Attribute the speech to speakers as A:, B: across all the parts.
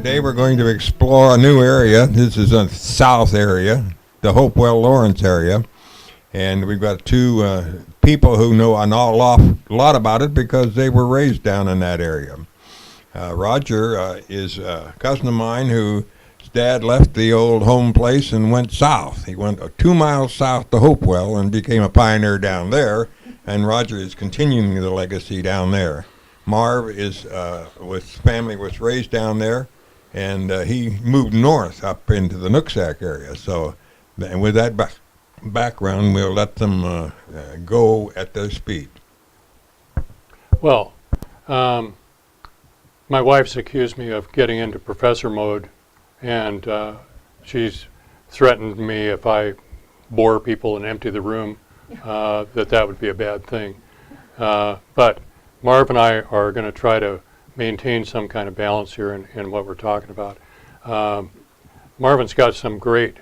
A: Today we're going to explore a new area. This is a south area, the Hopewell Lawrence area. And we've got two people who know an awful lot about it because they were raised down in that area. Roger is a cousin of mine whose dad left the old home place and went south. He went 2 miles south to Hopewell and became a pioneer down there. And Roger is continuing the legacy down there. Marv is with family was raised down there, and he moved north up into the Nooksack area. So, and with that background, we'll let them go at their speed.
B: Well, my wife's accused me of getting into professor mode, and she's threatened me if I bore people and empty the room, that would be a bad thing. But Marv and I are going to try to maintain some kind of balance here in what we're talking about. Marvin's got some great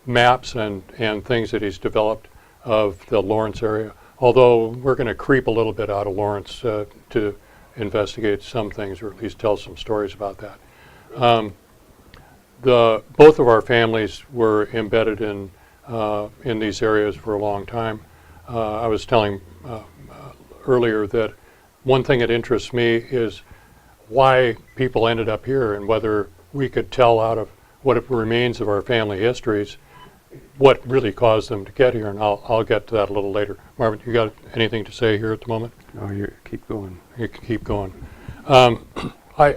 B: maps and things that he's developed of the Lawrence area, although we're going to creep a little bit out of Lawrence to investigate some things, or at least tell some stories about that. Both of our families were embedded in these areas for a long time. I was telling earlier that one thing that interests me is why people ended up here, and whether we could tell out of what remains of our family histories what really caused them to get here, and I'll get to that a little later. Marvin, you got anything to say here at the moment?
C: No, you keep going.
B: You can keep going. I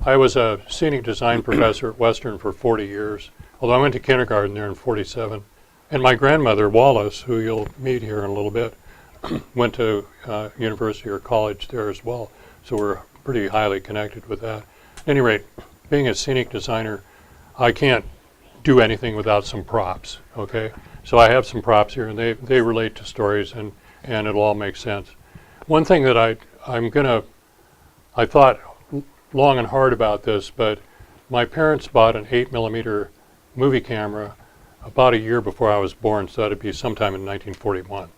B: was a scenic design professor at Western for 40 years, although I went to kindergarten there in 47. And my grandmother, Wallace, who you'll meet here in a little bit, went to university or college there as well. So we're pretty highly connected with that. At any rate, being a scenic designer, I can't do anything without some props, okay? So I have some props here, and they relate to stories, and it'll all make sense. One thing that I thought long and hard about this, but my parents bought an 8mm movie camera about a year before I was born, so that'd be sometime in 1941.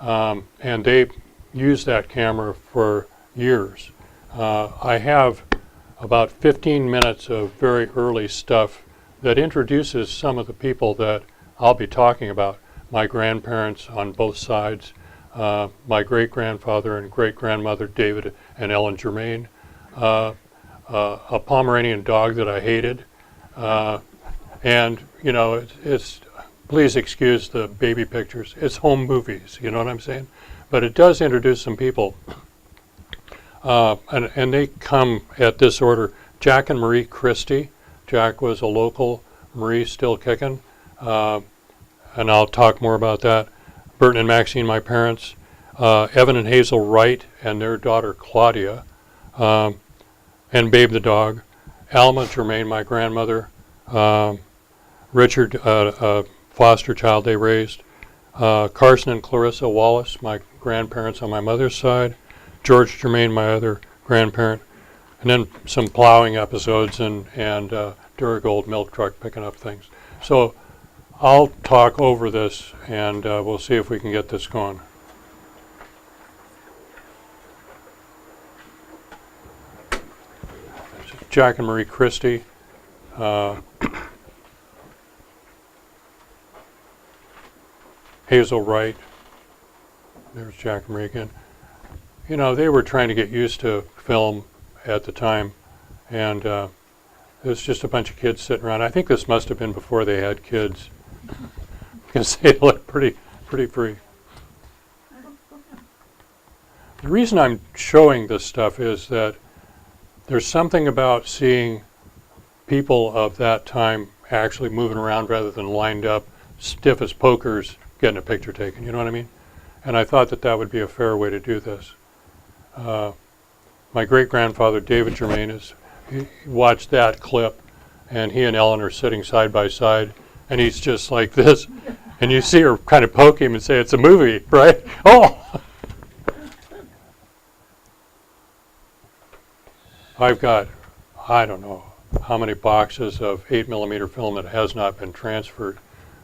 B: And they used that camera for years. I have about 15 minutes of very early stuff that introduces some of the people that I'll be talking about. My grandparents on both sides, my great-grandfather and great-grandmother, David and Ellen Germain, a Pomeranian dog that I hated, and you know, it's please excuse the baby pictures. It's home movies, you know what I'm saying? But it does introduce some people, and they come at this order. Jack and Marie Christie. Jack was a local, Marie still kicking, and I'll talk more about that. Burton and Maxine, my parents. Evan and Hazel Wright and their daughter Claudia, and Babe the dog. Alma Germain, my grandmother. Richard, a foster child they raised. Carson and Clarissa Wallace, my grandparents on my mother's side. George Germain, my other grandparent. And then some plowing episodes and Duragold milk truck picking up things. So I'll talk over this, and we'll see if we can get this going. Jack and Marie Christie. Hazel Wright. There's Jack and Marie again. You know, they were trying to get used to film at the time, and it was just a bunch of kids sitting around. I think this must have been before they had kids, because they look pretty free. The reason I'm showing this stuff is that there's something about seeing people of that time actually moving around rather than lined up, stiff as pokers, getting a picture taken, you know what I mean? And I thought that would be a fair way to do this. My great-grandfather, David Germain, he watched that clip, and he and Ellen are sitting side by side, and he's just like this. And you see her kind of poke him and say, it's a movie, right? Oh! I've got, I don't know how many boxes of 8mm film that has not been transferred.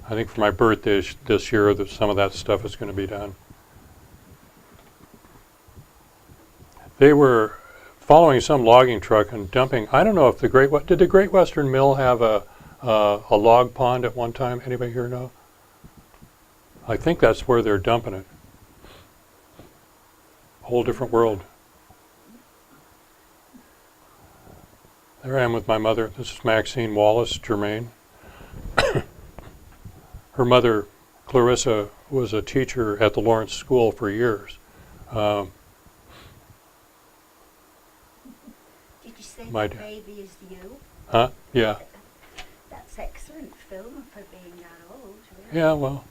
B: I think for my birthday this year, that some of that stuff is going to be done. They were following some logging truck and dumping. I don't know if did the Great Western Mill have a log pond at one time? Anybody here know? I think that's where they're dumping it. Whole different world. There I am with my mother. This is Maxine Wallace Germain. Her mother, Clarissa, was a teacher at the Lawrence School for years.
C: Did you say
B: My
C: the
B: dad.
C: baby is you?
B: Huh? Yeah.
C: That's excellent film for being that old, really.
B: Yeah, well,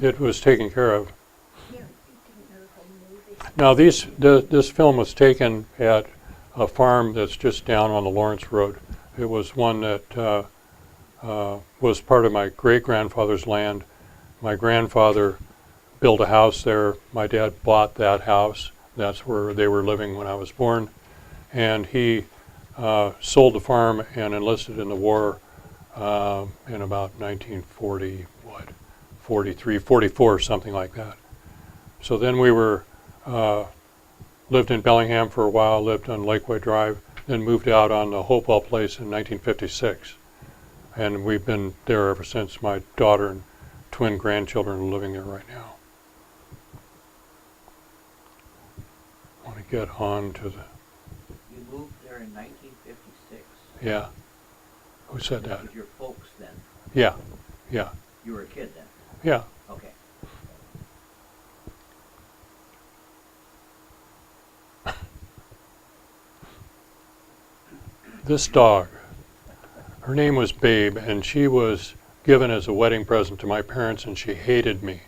B: it was taken care of.
C: Yeah, you didn't know home movies.
B: Now, this film was taken at a farm that's just down on the Lawrence Road. It was one that was part of my great-grandfather's land. My grandfather built a house there. My dad bought that house. That's where they were living when I was born. And he sold the farm and enlisted in the war in about 1940, 43, 44, something like that. So then we lived in Bellingham for a while, lived on Lakeway Drive, then moved out on the Hopewell Place in 1956. And we've been there ever since. My daughter and twin grandchildren are living there right now. I want to get on to the,
D: You moved there in 1956.
B: yeah. Who said that?
D: With your folks then.
B: Yeah, yeah,
D: You were a kid then.
B: yeah.
D: Okay.
B: This dog, her name was Babe, and she was given as a wedding present to my parents, and she hated me.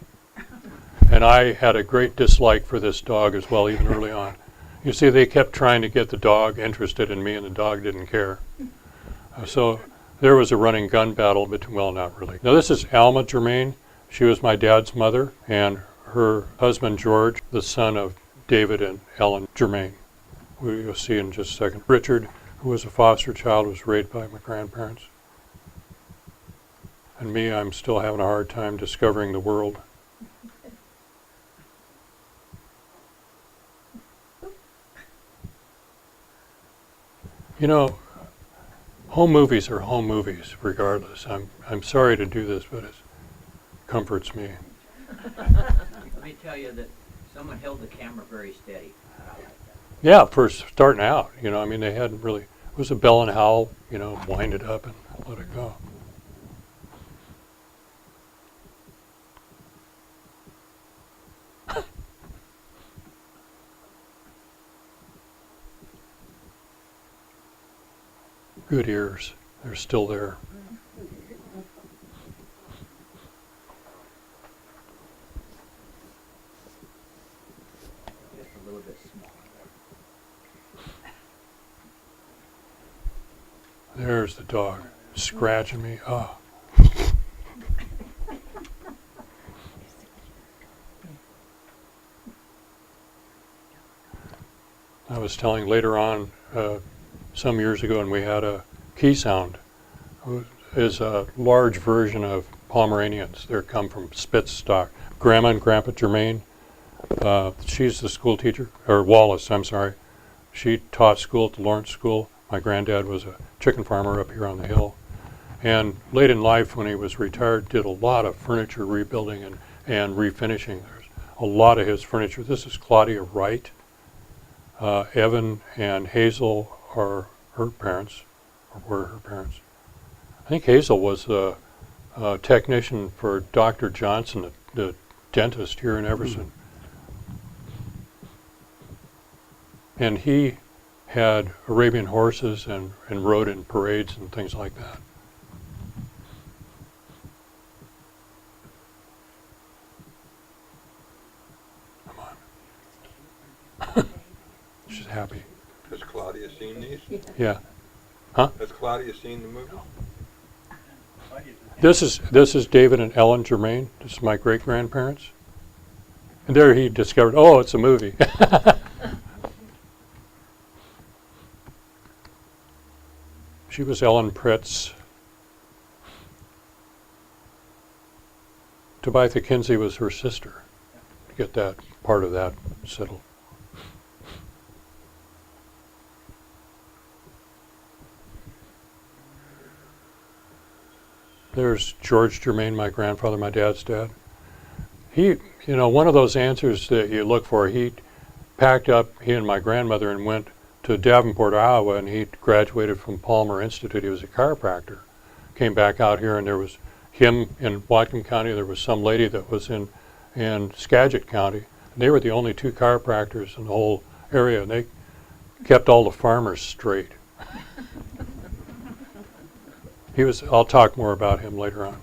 B: And I had a great dislike for this dog as well, even early on. You see, they kept trying to get the dog interested in me, and the dog didn't care. So there was a running gun battle between, well, not really. Now this is Alma Germain. She was my dad's mother, and her husband George, the son of David and Ellen Germain. We'll see in just a second. Richard, who was a foster child, was raised by my grandparents. And me, I'm still having a hard time discovering the world. You know, home movies are home movies, regardless. I'm sorry to do this, but it comforts me.
D: Let me tell you that someone held the camera very steady. I like that.
B: Yeah, for starting out, you know, I mean, they hadn't really, it was a Bell and Howell, you know, wind it up and let it go. Good ears, they're still there.
D: Just a little bit smaller.
B: There's the dog, scratching me. Oh. I was telling later on, some years ago, and we had a key sound. It is a large version of Pomeranians. They come from Spitz stock. Grandma and Grandpa Germain, she's the school teacher, or Wallace, I'm sorry. She taught school at the Lawrence School. My granddad was a chicken farmer up here on the hill. And late in life, when he was retired, did a lot of furniture rebuilding and refinishing. There's a lot of his furniture. This is Claudia Wright. Evan and Hazel are her parents, or were her parents. I think Hazel was the technician for Dr. Johnson, the dentist here in Everson. And he had Arabian horses and rode in parades and things like that. Come on. She's happy.
A: Has Claudia seen these?
B: Yeah. Huh?
A: Has Claudia seen the movie?
B: This is David and Ellen Germain. This is my great-grandparents. And there he discovered, oh, it's a movie. She was Ellen Pritz. Tabitha Kinsey was her sister. To get that part of that settled. There's George Germain, my grandfather, my dad's dad. He, one of those answers that you look for, he packed up, he and my grandmother, and went to Davenport, Iowa, and he graduated from Palmer Institute. He was a chiropractor. Came back out here, and there was him in Whatcom County. There was some lady that was in Skagit County. They were the only two chiropractors in the whole area, and they kept all the farmers straight. I'll talk more about him later on.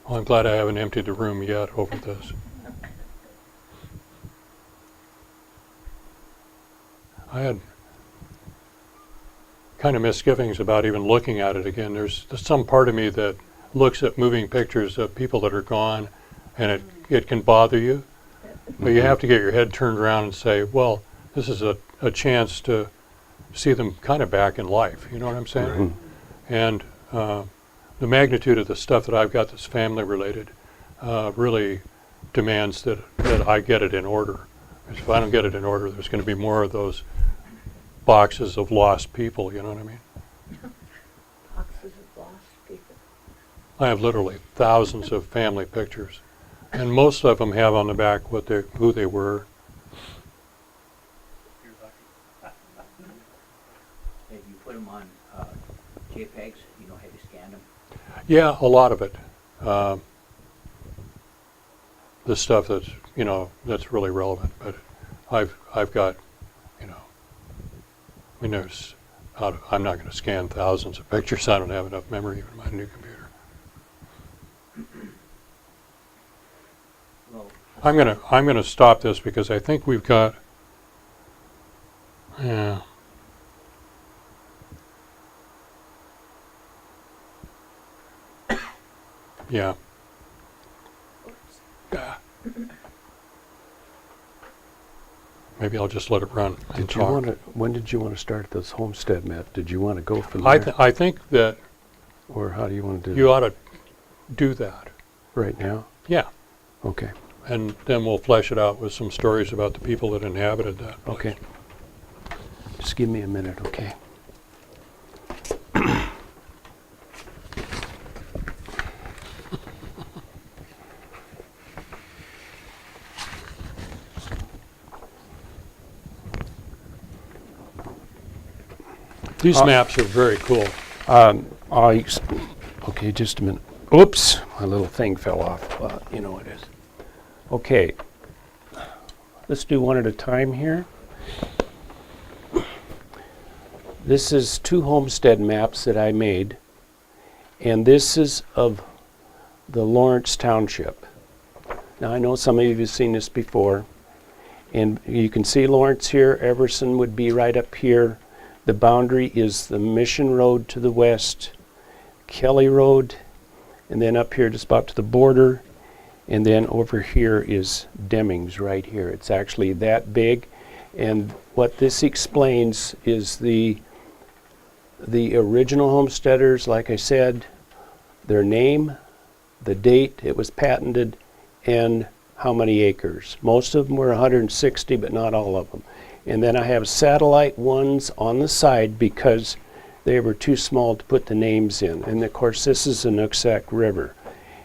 B: Well, I'm glad I haven't emptied the room yet over this. I had kind of misgivings about even looking at it again. There's some part of me that looks at moving pictures of people that are gone, and it can bother you. But you have to get your head turned around and say, well, this is a chance to see them kind of back in life. You know what I'm saying? And the magnitude of the stuff that I've got that's family related really demands that I get it in order. If I don't get it in order, there's going to be more of those boxes of lost people, you know what I mean?
E: Boxes of lost people.
B: I have literally thousands of family pictures, and most of them have on the back who they were.
D: Have you put them on JPEGs? You know, have you scanned them?
B: Yeah, a lot of it. The stuff that's that's really relevant, but I've got I'm not going to scan thousands of pictures. I don't have enough memory in my new computer.
D: Well,
B: I'm gonna stop this because I think we've got yeah. Yeah. Yeah. Maybe I'll just let it run and talk.
F: When did you want to start this homestead map? Did you want to go from there?
B: I think that
F: Or how do you want to do
B: you ought to do that.
F: right now?
B: Yeah.
F: Okay.
B: And then we'll flesh it out with some stories about the people that inhabited that place.
F: Okay. Just give me a minute, okay?
B: These maps are very cool.
F: Okay, just a minute. Oops, my little thing fell off. You know what it is. Okay, let's do one at a time here. This is 2 homestead maps that I made, and this is of the Lawrence Township. Now I know some of you have seen this before, and you can see Lawrence here. Everson would be right up here. The boundary is the Mission Road to the west, Kelly Road, and then up here just about to the border, and then over here is Demings right here. It's actually that big, and what this explains is the original homesteaders, like I said, their name, the date it was patented, and how many acres. Most of them were 160, but not all of them. And then I have satellite ones on the side because they were too small to put the names in. And of course, this is the Nooksack River.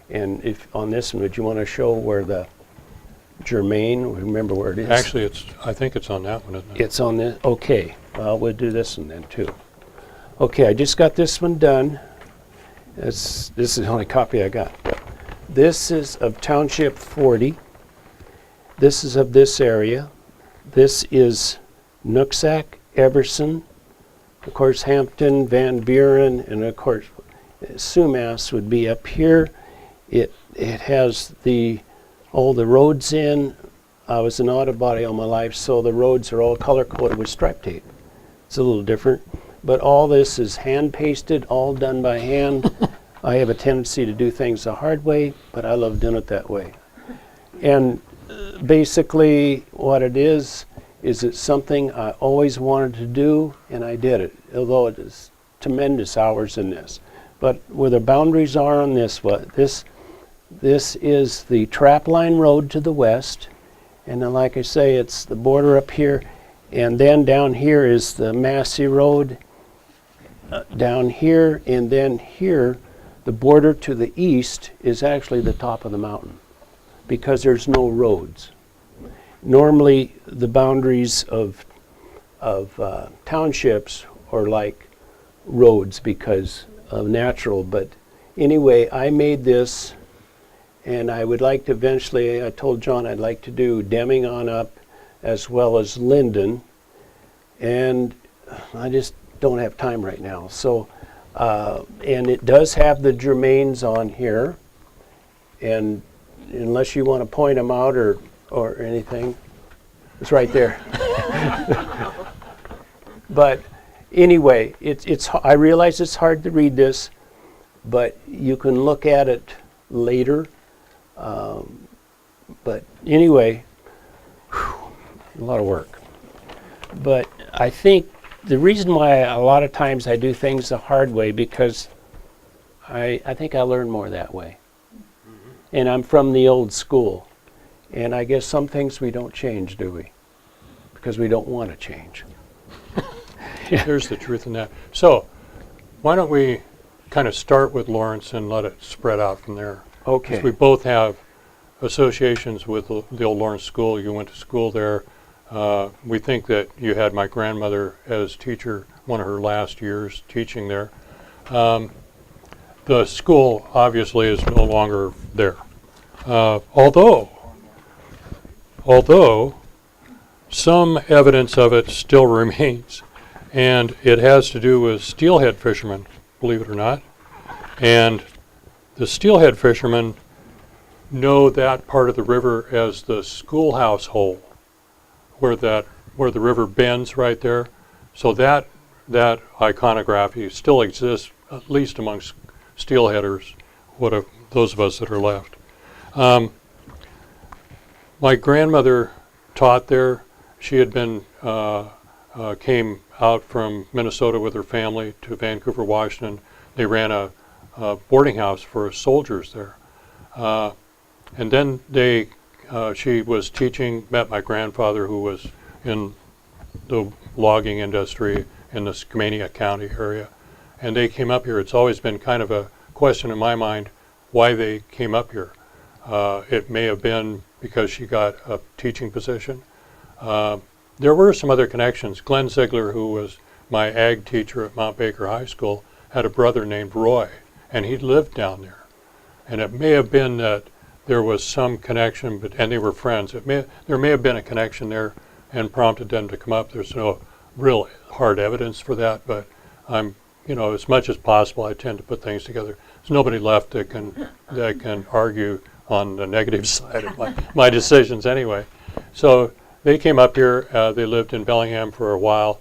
F: And if on this one, would you want to show where the Germain, remember where it is?
B: Actually, I think it's on that one, isn't it?
F: It's on this, okay. Well, we'll do this one then too. Okay, I just got this one done. This is the only copy I got. This is of Township 40. This is of this area. This is Nooksack, Everson, of course Hampton, Van Buren, and of course Sumas would be up here. It has all the roads in. I was an auto body all my life, so the roads are all color coded with stripe tape. It's a little different, but all this is hand pasted, all done by hand. I have a tendency to do things the hard way, but I love doing it that way. And basically what it is it's something I always wanted to do, and I did it, although it is tremendous hours in this. but where the boundaries are on this, this is the Trapline Road to the west, and then like I say, it's the border up here, and then down here is the Massey Road down here, and then here, the border to the east is actually the top of the mountain because there's no roads. Normally, the boundaries of townships are like roads because of natural, but anyway, I made this, and I would like to eventually, I told John I'd like to do Deming on up as well as Linden, and I just don't have time right now. So, and it does have the Germains on here, and unless you want to point them out or anything, it's right there. But anyway, I realize it's hard to read this, but you can look at it later. But anyway, a lot of work. But I think the reason why a lot of times I do things the hard way, because I think I learn more that way. And I'm from the old school. And I guess some things we don't change, do we? Because we don't want to change.
B: There's the truth in that. So why don't we kind of start with Lawrence and let it spread out from there?
F: Okay.
B: 'Cause we both have associations with the old Lawrence School. You went to school there. We think that you had my grandmother as teacher, one of her last years teaching there. The school obviously is no longer there. Although some evidence of it still remains, and it has to do with steelhead fishermen, believe it or not. And the steelhead fishermen know that part of the river as the schoolhouse hole, where the river bends right there. So that iconography still exists, at least amongst steelheaders, those of us that are left. My grandmother taught there. She had came out from Minnesota with her family to Vancouver, Washington. They ran a boarding house for soldiers there. And then she was teaching, met my grandfather, who was in the logging industry in the Skamania County area. And they came up here. It's always been kind of a question in my mind why they came up here. It may have been because she got a teaching position. There were some other connections. Glenn Ziegler, who was my ag teacher at Mount Baker High School, had a brother named Roy, and he lived down there. And it may have been that there was some connection, and they were friends. There may have been a connection there and prompted them to come up. There's no real hard evidence for that, but as much as possible, I tend to put things together. There's nobody left that can argue on the negative side of my decisions anyway. So they came up here. They lived in Bellingham for a while,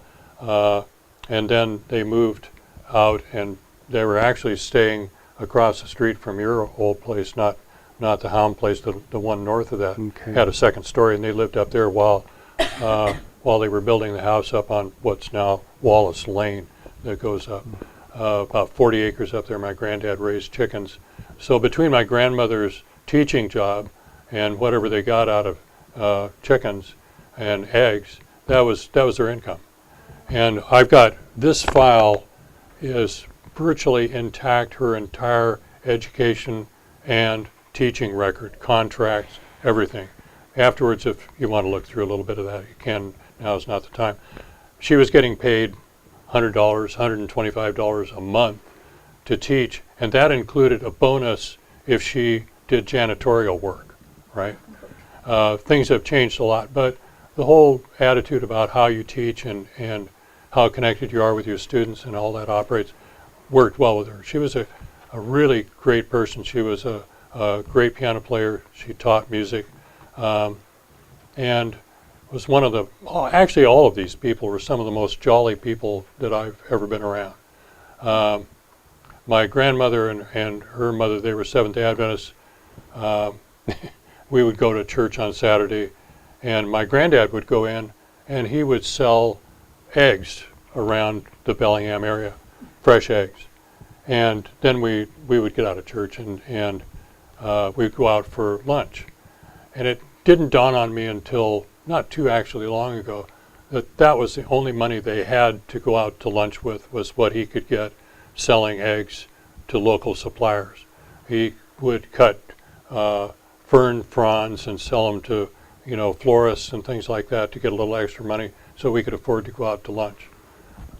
B: and then they moved out, and they were actually staying across the street from your old place, not the Hound place, the one north of that.
F: Okay.
B: Had a second story, and they lived up there while they were building the house up on what's now Wallace Lane that goes up. About 40 acres up there. My granddad raised chickens. So between my grandmother's teaching job and whatever they got out of chickens and eggs, that was their income. And I've got this file is virtually intact, her entire education and teaching record, contracts, everything. Afterwards, if you want to look through a little bit of that, you can. Now is not the time. She was getting paid $100, $125 a month to teach, and that included a bonus if she did janitorial work, right? Things have changed a lot, but the whole attitude about how you teach and how connected you are with your students and all that operates worked well with her. She was a really great person. She was a great piano player. She taught music, and was one of the, actually all of these people were some of the most jolly people that I've ever been around. My grandmother and her mother, they were Seventh-day Adventists. We would go to church on Saturday, and my granddad would go in and he would sell eggs around the Bellingham area, fresh eggs. And then we would get out of church and we'd go out for lunch. And it didn't dawn on me until not too actually long ago that was the only money they had to go out to lunch with, was what he could get selling eggs to local suppliers. He would cut fern fronds and sell them to, florists and things like that to get a little extra money so we could afford to go out to lunch.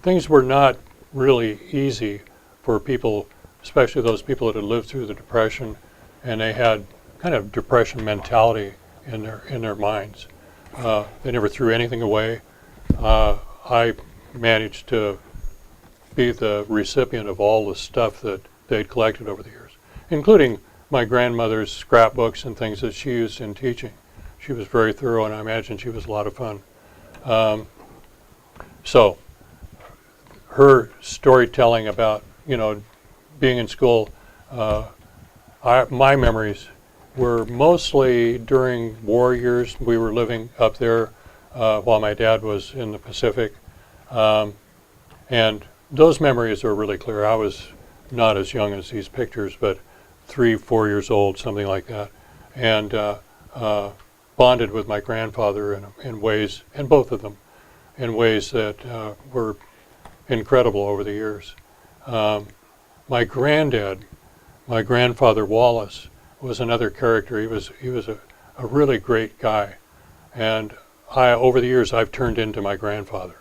B: Things were not really easy for people, especially those people that had lived through the Depression, and they had kind of Depression mentality in their minds. They never threw anything away. I managed to be the recipient of all the stuff that they'd collected over the years, including my grandmother's scrapbooks and things that she used in teaching. She was very thorough, and I imagine she was a lot of fun. So her storytelling about, being in school, my memories were mostly during war years. We were living up there while my dad was in the Pacific. And those memories are really clear. I was not as young as these pictures, but 3-4 years old, something like that. And bonded with my grandfather in ways, and both of them, in ways that were incredible over the years. My granddad, my grandfather Wallace, was another character. He was a really great guy, and over the years I've turned into my grandfather.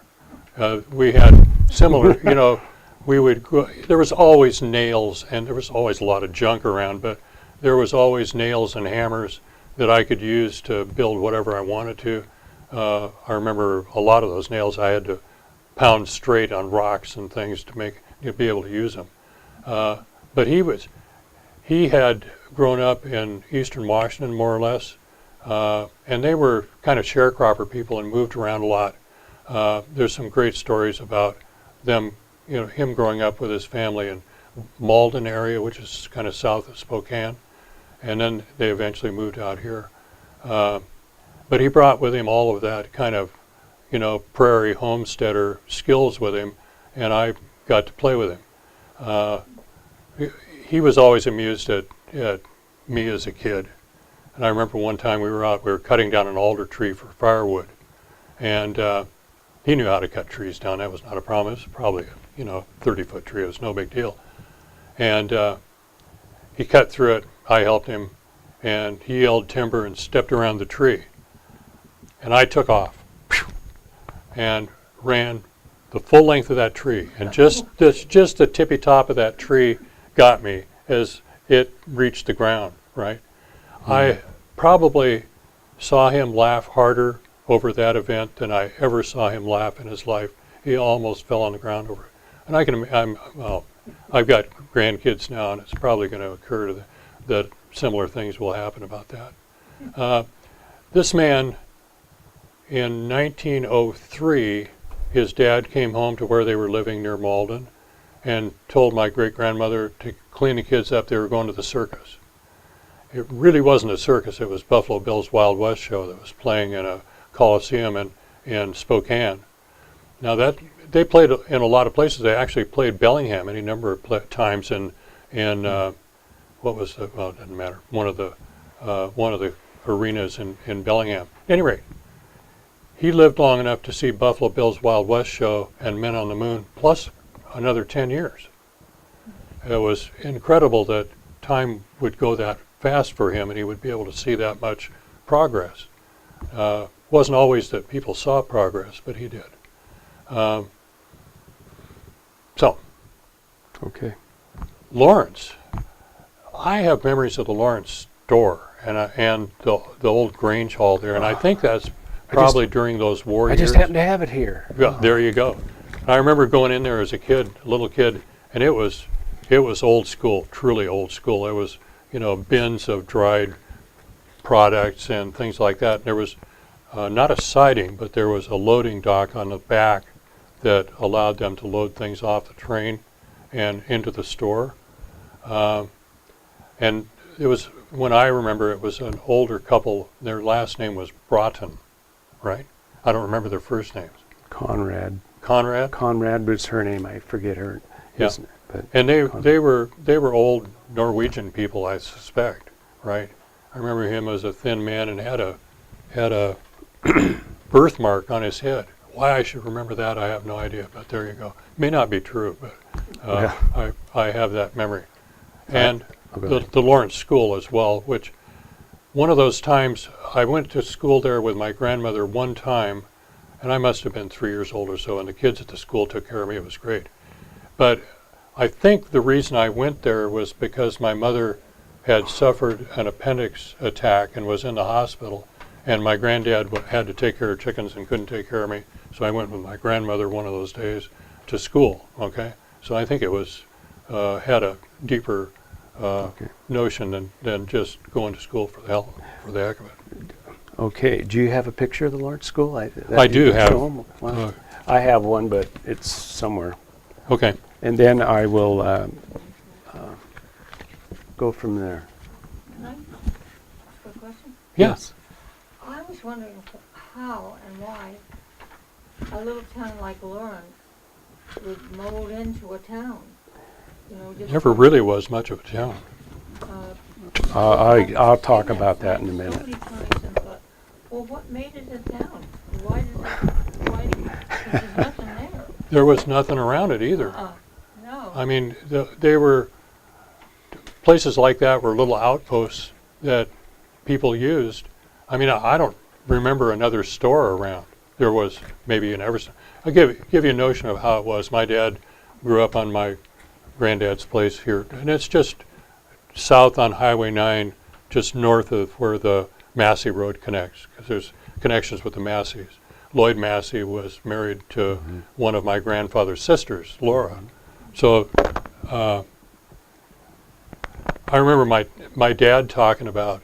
B: We had similar, there was always nails, and there was always a lot of junk around, but there was always nails and hammers that I could use to build whatever I wanted to. I remember a lot of those nails I had to pound straight on rocks and things to be able to use them. But he had grown up in eastern Washington, more or less, and they were kind of sharecropper people and moved around a lot. There's some great stories about them, him growing up with his family in Malden area, which is kind of south of Spokane, and then they eventually moved out here. But he brought with him all of that kind of, prairie homesteader skills with him, and I got to play with him. He was always amused at me as a kid. And I remember one time we were cutting down an alder tree for firewood, and he knew how to cut trees down. That was not a problem. It was probably a 30-foot tree. It was no big deal. And he cut through it. I helped him, and he yelled timber and stepped around the tree. And I took off and ran the full length of that tree. And just the tippy top of that tree got me as it reached the ground, right? I probably saw him laugh harder over that event than I ever saw him laugh in his life. He almost fell on the ground over it. And I've got grandkids now, and it's probably going to occur that similar things will happen about that. This man, in 1903, his dad came home to where they were living near Malden and told my great-grandmother to clean the kids up. They were going to the circus. It really wasn't a circus. It was Buffalo Bill's Wild West show that was playing in a coliseum in Spokane. Now they played in a lot of places. They actually played Bellingham any number of times in what was it doesn't matter, one of the arenas in Bellingham. At any rate, he lived long enough to see Buffalo Bill's Wild West show and Men on the Moon, plus another 10 years. It was incredible that time would go that fast for him, and he would be able to see that much progress. Wasn't always that people saw progress, but he did.
F: Okay.
B: Lawrence. I have memories of the Lawrence store and the old Grange Hall there, and I think that's probably during those war years.
F: I just happen to have it here.
B: Yeah, there you go. I remember going in there as a kid, a little kid, and it was old school, truly old school. There was, bins of dried products and things like that. And there was not a siding, but there was a loading dock on the back that allowed them to load things off the train and into the store. And it was, when I remember, it was an older couple. Their last name was Broughton, right? I don't remember their first names.
F: Conrad.
B: Conrad?
F: Conrad was her name. I forget her.
B: Yeah.
F: But
B: And they were old Norwegian people, I suspect, right? I remember him as a thin man and had a birthmark on his head. Why I should remember that, I have no idea, but there you go. May not be true, but I have that memory. And the Lawrence School as well, which one of those times, I went to school there with my grandmother one time, and I must have been 3 years old or so, and the kids at the school took care of me. It was great. But I think the reason I went there was because my mother had suffered an appendix attack and was in the hospital, and my granddad had to take care of chickens and couldn't take care of me, so I went with my grandmother one of those days to school, okay? So I think it was, had a deeper notion than just going to school for the heck of it.
F: Okay, do you have a picture of the Lawrence School?
B: I do have.
F: Wow. I have one, but it's somewhere.
B: Okay.
F: And then I will go from there.
E: Can I ask a question?
B: Yes.
E: I was wondering how and why a little town like Lawrence would mold into a town. You know, just
B: Never really was much of a town.
F: I'll talk about that in a
E: So
F: minute.
E: many times and thought, well, what made it a town? Why there's nothing there?
B: There was nothing around it either.
E: No.
B: I mean, they were, places like that were little outposts that people used. I mean, I don't remember another store around. There was maybe in Everson. I'll give you a notion of how it was. My dad grew up on my granddad's place here, and it's just south on Highway 9, just north of where the Massey Road connects, because there's connections with the Masseys. Lloyd Massey was married to one of my grandfather's sisters, Laura. So I remember my dad talking about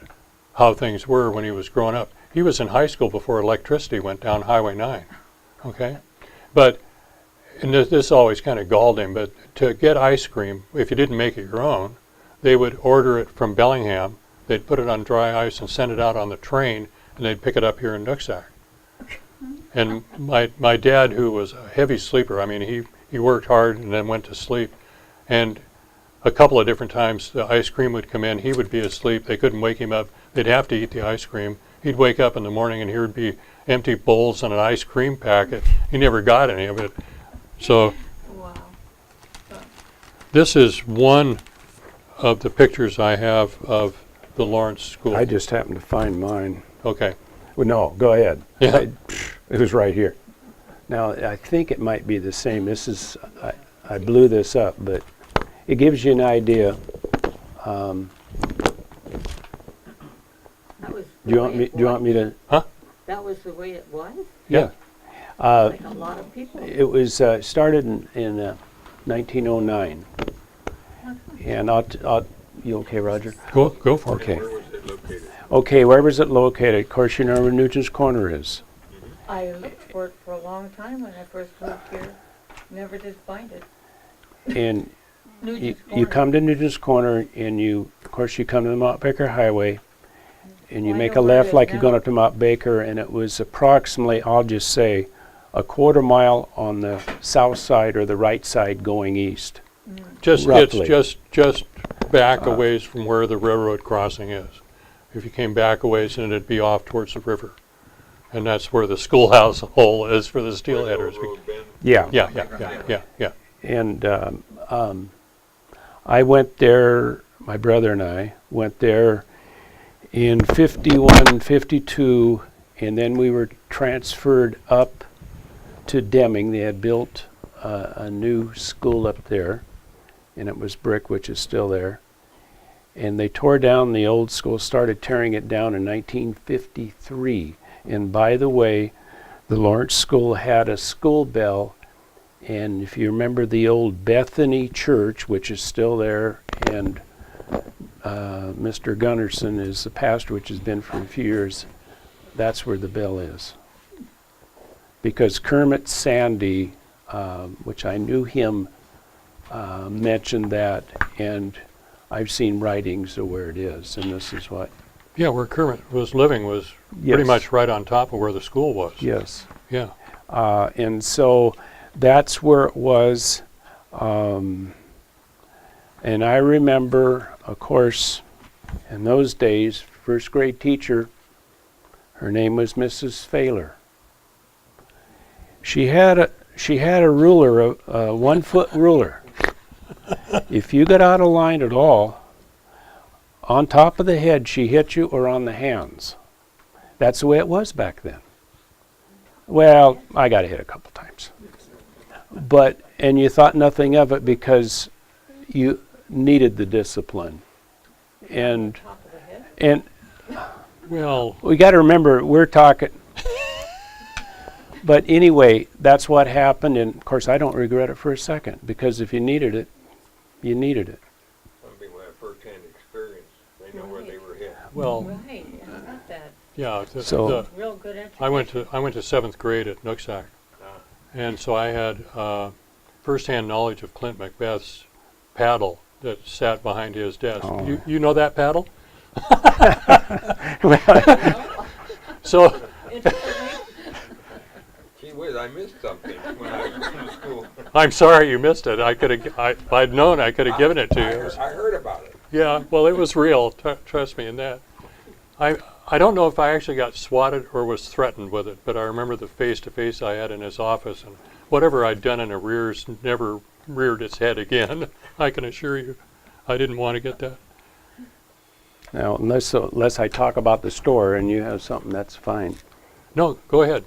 B: how things were when he was growing up. He was in high school before electricity went down Highway 9, okay? But, and this always kind of galled him, but to get ice cream, if you didn't make it your own, they would order it from Bellingham, they'd put it on dry ice and send it out on the train, and they'd pick it up here in Nooksack. And my dad, who was a heavy sleeper, I mean, he worked hard and then went to sleep, and a couple of different times the ice cream would come in, he would be asleep, they couldn't wake him up, they'd have to eat the ice cream. He'd wake up in the morning and here would be empty bowls and an ice cream packet. He never got any of it. So
E: Wow.
B: this is one of the pictures I have of the Lawrence School.
F: I just happened to find mine.
B: Okay.
F: Well, no, go ahead.
B: Yeah.
F: It was right here. Now, I think it might be the same. This is, I blew this up, but it gives you an idea.
E: That was
F: Do you want me to?
E: That was the way it was?
B: Yeah.
E: Like a lot of people.
F: It was started in 1909. And you okay, Roger?
B: Go for it.
F: Okay. Okay, where was it located? Of course, you know where Nugent's Corner is.
E: I looked for it for a long time when I first moved here. Never did find it.
F: And
E: Nugent's
F: you
E: Corner.
F: come to Nugent's Corner, and of course, you come to the Mount Baker Highway, and you
E: Well, I
F: make
E: know
F: a
E: where it
F: left
E: is
F: like you're going
E: now.
F: up to Mount Baker, and it was approximately, I'll just say, a quarter mile on the south side or the right side going east.
B: Just
F: Roughly.
B: it's just back a ways from where the railroad crossing is. If you came back a ways, then it'd be off towards the river, and that's where the schoolhouse hole is for the steelheaders.
F: Yeah.
B: Yeah.
F: And I went there, my brother and I went there in 51, 52, and then we were transferred up to Deming. They had built a new school up there, and it was brick, which is still there. And they tore down the old school, started tearing it down in 1953. And by the way, the Lawrence School had a school bell, and if you remember the old Bethany Church, which is still there, and Mr. Gunnarsson is the pastor, which has been for a few years, that's where the bell is. Because Kermit Sandy, which I knew him, mentioned that, and I've seen writings of where it is, and this is what.
B: Yeah, where Kermit was living was pretty
F: Yes.
B: much right on top of where the school was.
F: Yes.
B: Yeah.
F: And so that's where it was. And I remember, of course, in those days, first grade teacher, her name was Mrs. Failer. She had a ruler, a 1-foot ruler. If you got out of line at all, on top of the head she hit you, or on the hands. That's the way it was back then. Well, I got hit a couple times. And you thought nothing of it because you needed the discipline. And
E: Top of the head.
F: and
B: Well,
F: we got to remember, we're talking. But anyway, that's what happened, and of course I don't regret it for a second, because if you needed it, you needed it.
A: Some people have first-hand experience. They know where they were hit.
B: well,
E: Right, and not that
B: yeah.
F: So-
E: real good entry.
B: I went to 7th grade at Nooksack, and so I had first-hand knowledge of Clint Macbeth's paddle that sat behind his desk.
F: Oh.
B: You know that paddle? So
A: Gee whiz, I missed something when I was in school.
B: I'm sorry you missed it. If I'd known, I could have given it to you.
A: I heard about it.
B: Yeah, well, it was real. Trust me in that. I don't know if I actually got swatted or was threatened with it, but I remember the face-to-face I had in his office, and whatever I'd done in arrears never reared its head again. I can assure you, I didn't want to get that.
F: Now, unless I talk about the store and you have something, that's fine.
B: No, go ahead.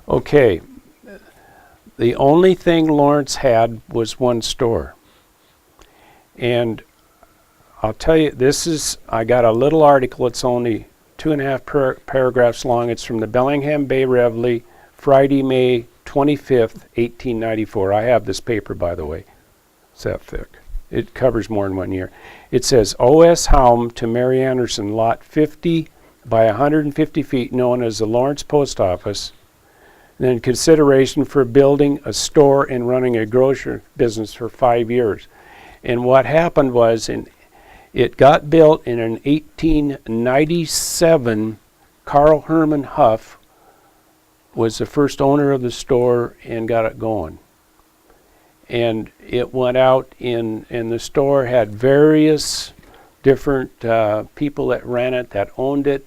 F: Okay. The only thing Lawrence had was one store. And I'll tell you, I got a little article, it's only 2.5 paragraphs long. It's from the Bellingham Bay Reveille, Friday, May 25th, 1894. I have this paper, by the way. It's that thick. It covers more than 1 year. It says, O.S. Haum to Mary Anderson, lot 50 by 150 feet, known as the Lawrence Post Office, and then consideration for building a store and running a grocery business for 5 years. And what happened was, it got built in 1897. Carl Herman Huff was the first owner of the store and got it going. And it went out and the store had various different people that ran it, that owned it.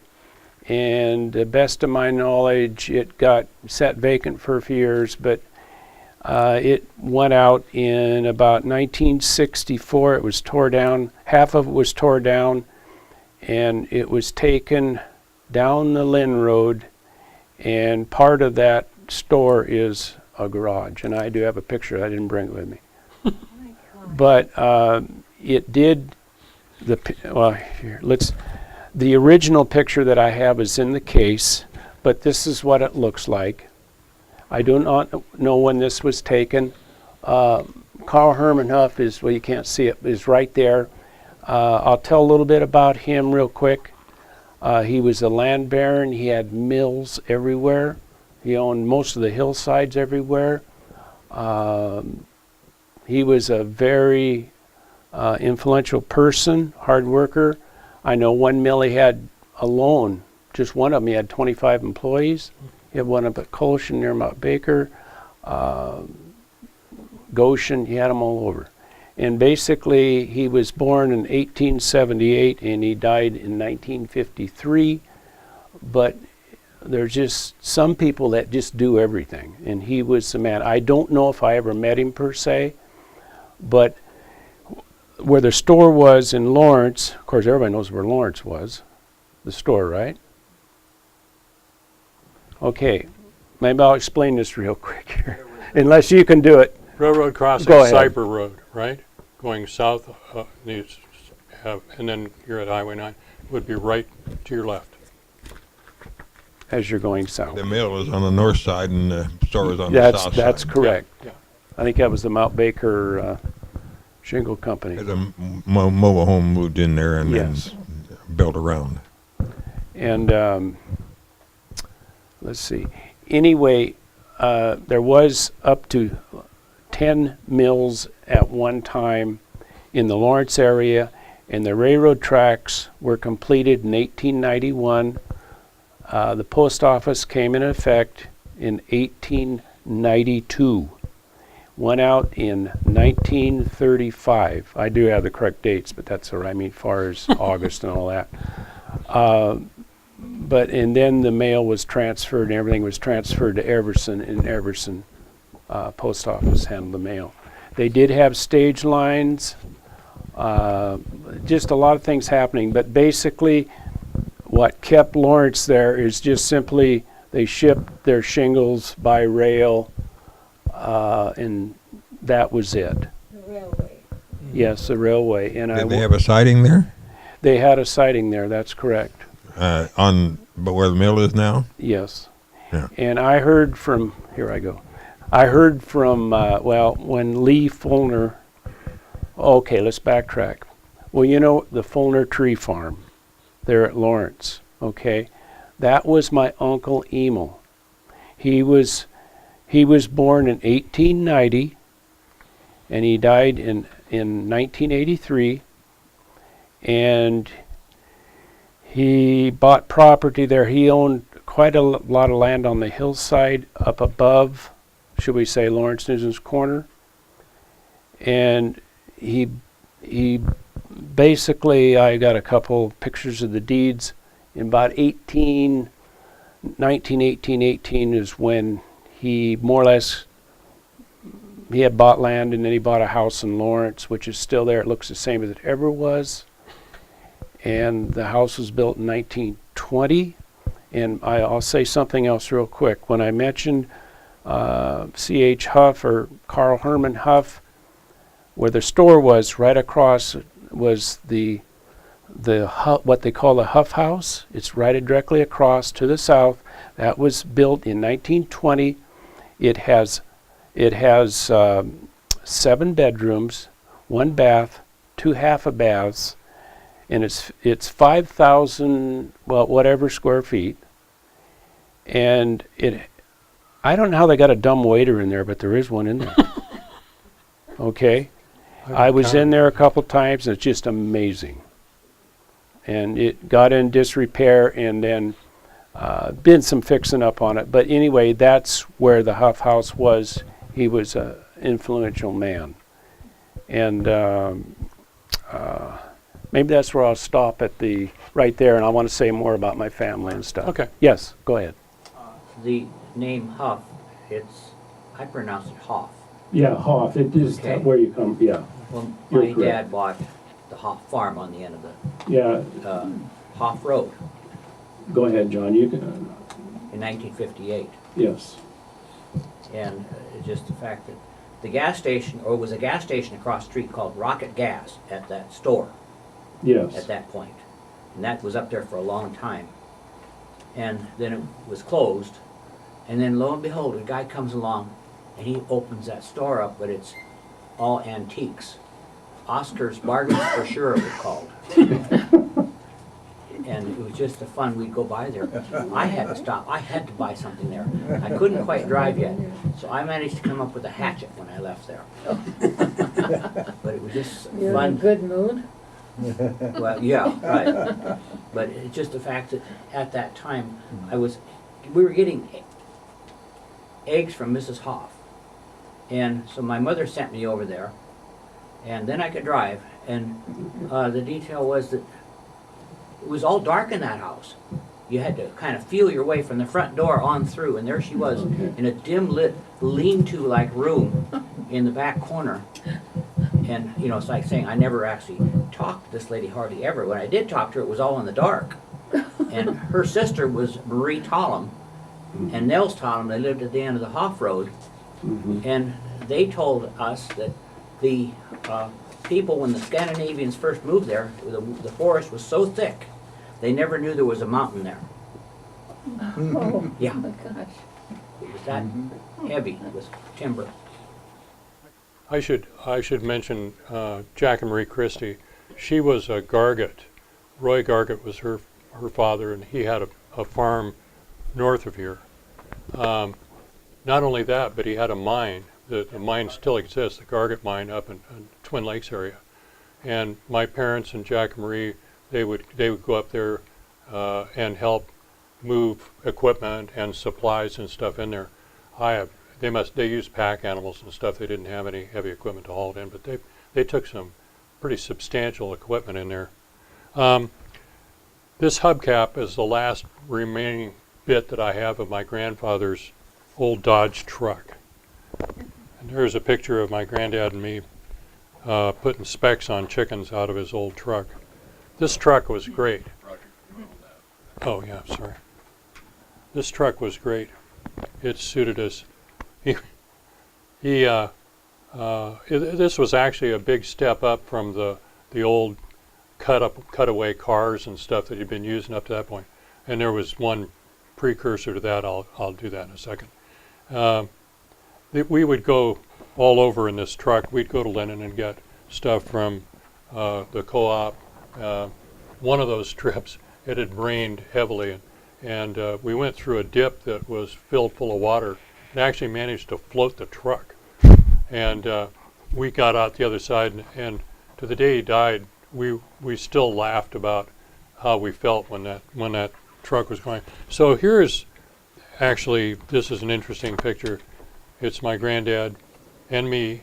F: And the best of my knowledge, it got sat vacant for a few years, but it went out in about 1964. It was tore down. Half of it was tore down, and it was taken down the Lynn Road, and part of that store is a garage. And I do have a picture. I didn't bring it with me. But it did, the original picture that I have is in the case, but this is what it looks like. I do not know when this was taken. Carl Herman Huff is, well, you can't see it, is right there. I'll tell a little bit about him real quick. He was a land baron. He had mills everywhere. He owned most of the hillsides everywhere. He was a very influential person, hard worker. I know one mill he had alone, just one of them, he had 25 employees. He had one up at Colshan near Mount Baker, Goshen, he had them all over. And basically, he was born in 1878 and he died in 1953. But there's just some people that just do everything, and he was the man. I don't know if I ever met him per se, but where the store was in Lawrence, of course everybody knows where Lawrence was, the store, right? Okay, maybe I'll explain this real quick here, unless you can do it.
B: Railroad crossing,
F: Go ahead.
B: Cyper Road, right? Going south, and then you're at Highway 9. Would be right to your left.
F: As you're going south.
A: The mill is on the north side and the store is on the south side.
F: That's correct.
B: Yeah.
F: I think that was the Mount Baker Shingle Company.
A: There's a mobile home moved in there and
F: Yes.
A: then built around.
F: And let's see. Anyway, there was up to 10 mills at one time in the Lawrence area, and the railroad tracks were completed in 1891. The post office came in effect in 1892. went out in 1935. I do have the correct dates, but that's all right. I mean, far as August and all that. And then the mail was transferred and everything was transferred to Everson, and Everson post office handled the mail. They did have stage lines, just a lot of things happening, but basically what kept Lawrence there is just simply they shipped their shingles by rail, and that was it.
E: The railway.
F: Yes, the railway. And
A: Did they have a siding there?
F: They had a siding there, that's correct.
A: But where the mill is now?
F: Yes.
A: Yeah.
F: And I heard from, here I go. I heard from, when Lee Fullner, okay, let's backtrack. Well, you know, the Fullner Tree Farm there at Lawrence, okay? That was my Uncle Emil. He was born in 1890, and he died in 1983, and he bought property there. He owned quite a lot of land on the hillside up above, should we say, Lawrence Nugent's corner. And he basically, I got a couple pictures of the deeds. In about 1918 is when he more or less, he had bought land, and then he bought a house in Lawrence, which is still there. It looks the same as it ever was. And the house was built in 1920. And I'll say something else real quick. When I mentioned C.H. Huff, or Carl Herman Huff, where the store was, right across was what they call the Huff House. It's right directly across to the south. That was built in 1920. It has 7 bedrooms, 1 bath, 2 half-a-baths, and it's 5,000, well, whatever square feet. And I don't know how they got a dumb waiter in there, but there is one in there. Okay? I was in there a couple times, and it's just amazing. And it got in disrepair, and then been some fixing up on it. But anyway, that's where the Huff House was. He was an influential man. And maybe that's where I'll stop at right there, and I want to say more about my family and stuff.
B: Okay.
F: Yes, go ahead.
D: The name Huff, I pronounce it Hoff.
F: Yeah, Hoff, it is
D: Okay.
F: where you come, yeah.
D: Well,
F: You're
D: my
F: correct.
D: dad bought the Hoff farm on the end of the
F: Yeah,
D: Hoff Road
F: go ahead, John, you can,
D: in 1958.
F: yes.
D: And just the fact that the gas station, or it was a gas station across the street called Rocket Gas at that store
F: Yes.
D: at that point. And that was up there for a long time. And then it was closed. And then lo and behold, a guy comes along and he opens that store up, but it's all antiques. Oscar's Bargains for sure it was called. And it was just the fun. We'd go by there. I had to stop. I had to buy something there. I couldn't quite drive yet, so I managed to come up with a hatchet when I left there. But it was just
E: You're in a
D: fun.
E: good mood?
D: Well, yeah, right. But it's just the fact that at that time we were getting eggs from Mrs. Hoff, and so my mother sent me over there, and then I could drive. And the detail was that it was all dark in that house. You had to kind of feel your way from the front door on through, and there she was in a dim lit lean-to like room in the back corner. And you know, it's like saying I never actually talked to this lady hardly ever. When I did talk to her, it was all in the dark. And her sister was Marie Tollum and Nels Tollum. They lived at the end of the Hoff Road. And they told us that the people, when the Scandinavians first moved there, the forest was so thick, they never knew there was a mountain there.
E: Oh,
D: Yeah,
E: my gosh.
D: it was that heavy with timber.
B: I should mention Jack and Marie Christie. She was a Gargett. Roy Gargett was her father, and he had a farm north of here. Not only that, but he had a mine. The mine still exists, the Gargett mine up in Twin Lakes area. And my parents and Jack and Marie, they would go up there and help move equipment and supplies and stuff in there. I have they used pack animals and stuff. They didn't have any heavy equipment to haul it in, but they took some pretty substantial equipment in there. This hubcap is the last remaining bit that I have of my grandfather's old Dodge truck. And there's a picture of my granddad and me putting specks on chickens out of his old truck. This truck was great. Oh yeah, sorry. This truck was great. It suited us. This was actually a big step up from the old cutaway cars and stuff that he'd been using up to that point. And there was one precursor to that. I'll do that in a second. We would go all over in this truck. We'd go to Lennon and get stuff from the co-op. One of those trips, it had rained heavily, and we went through a dip that was filled full of water and actually managed to float the truck. And we got out the other side, and to the day he died, we still laughed about how we felt when that truck was going. So here's actually, this is an interesting picture. It's my granddad and me,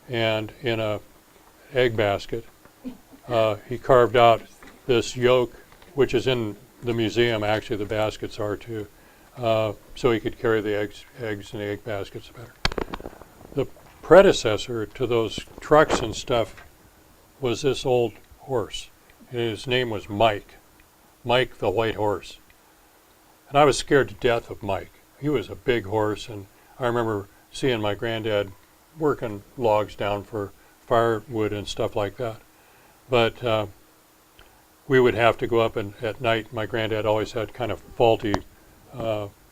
B: and in a egg basket. He carved out this yoke, which is in the museum. Actually, the baskets are too, so he could carry the eggs in the egg baskets better. The predecessor to those trucks and stuff was this old horse, and his name was Mike the white horse. And I was scared to death of Mike. He was a big horse, and I remember seeing my granddad working logs down for firewood and stuff like that. But we would have to go up, and at night my granddad always had kind of faulty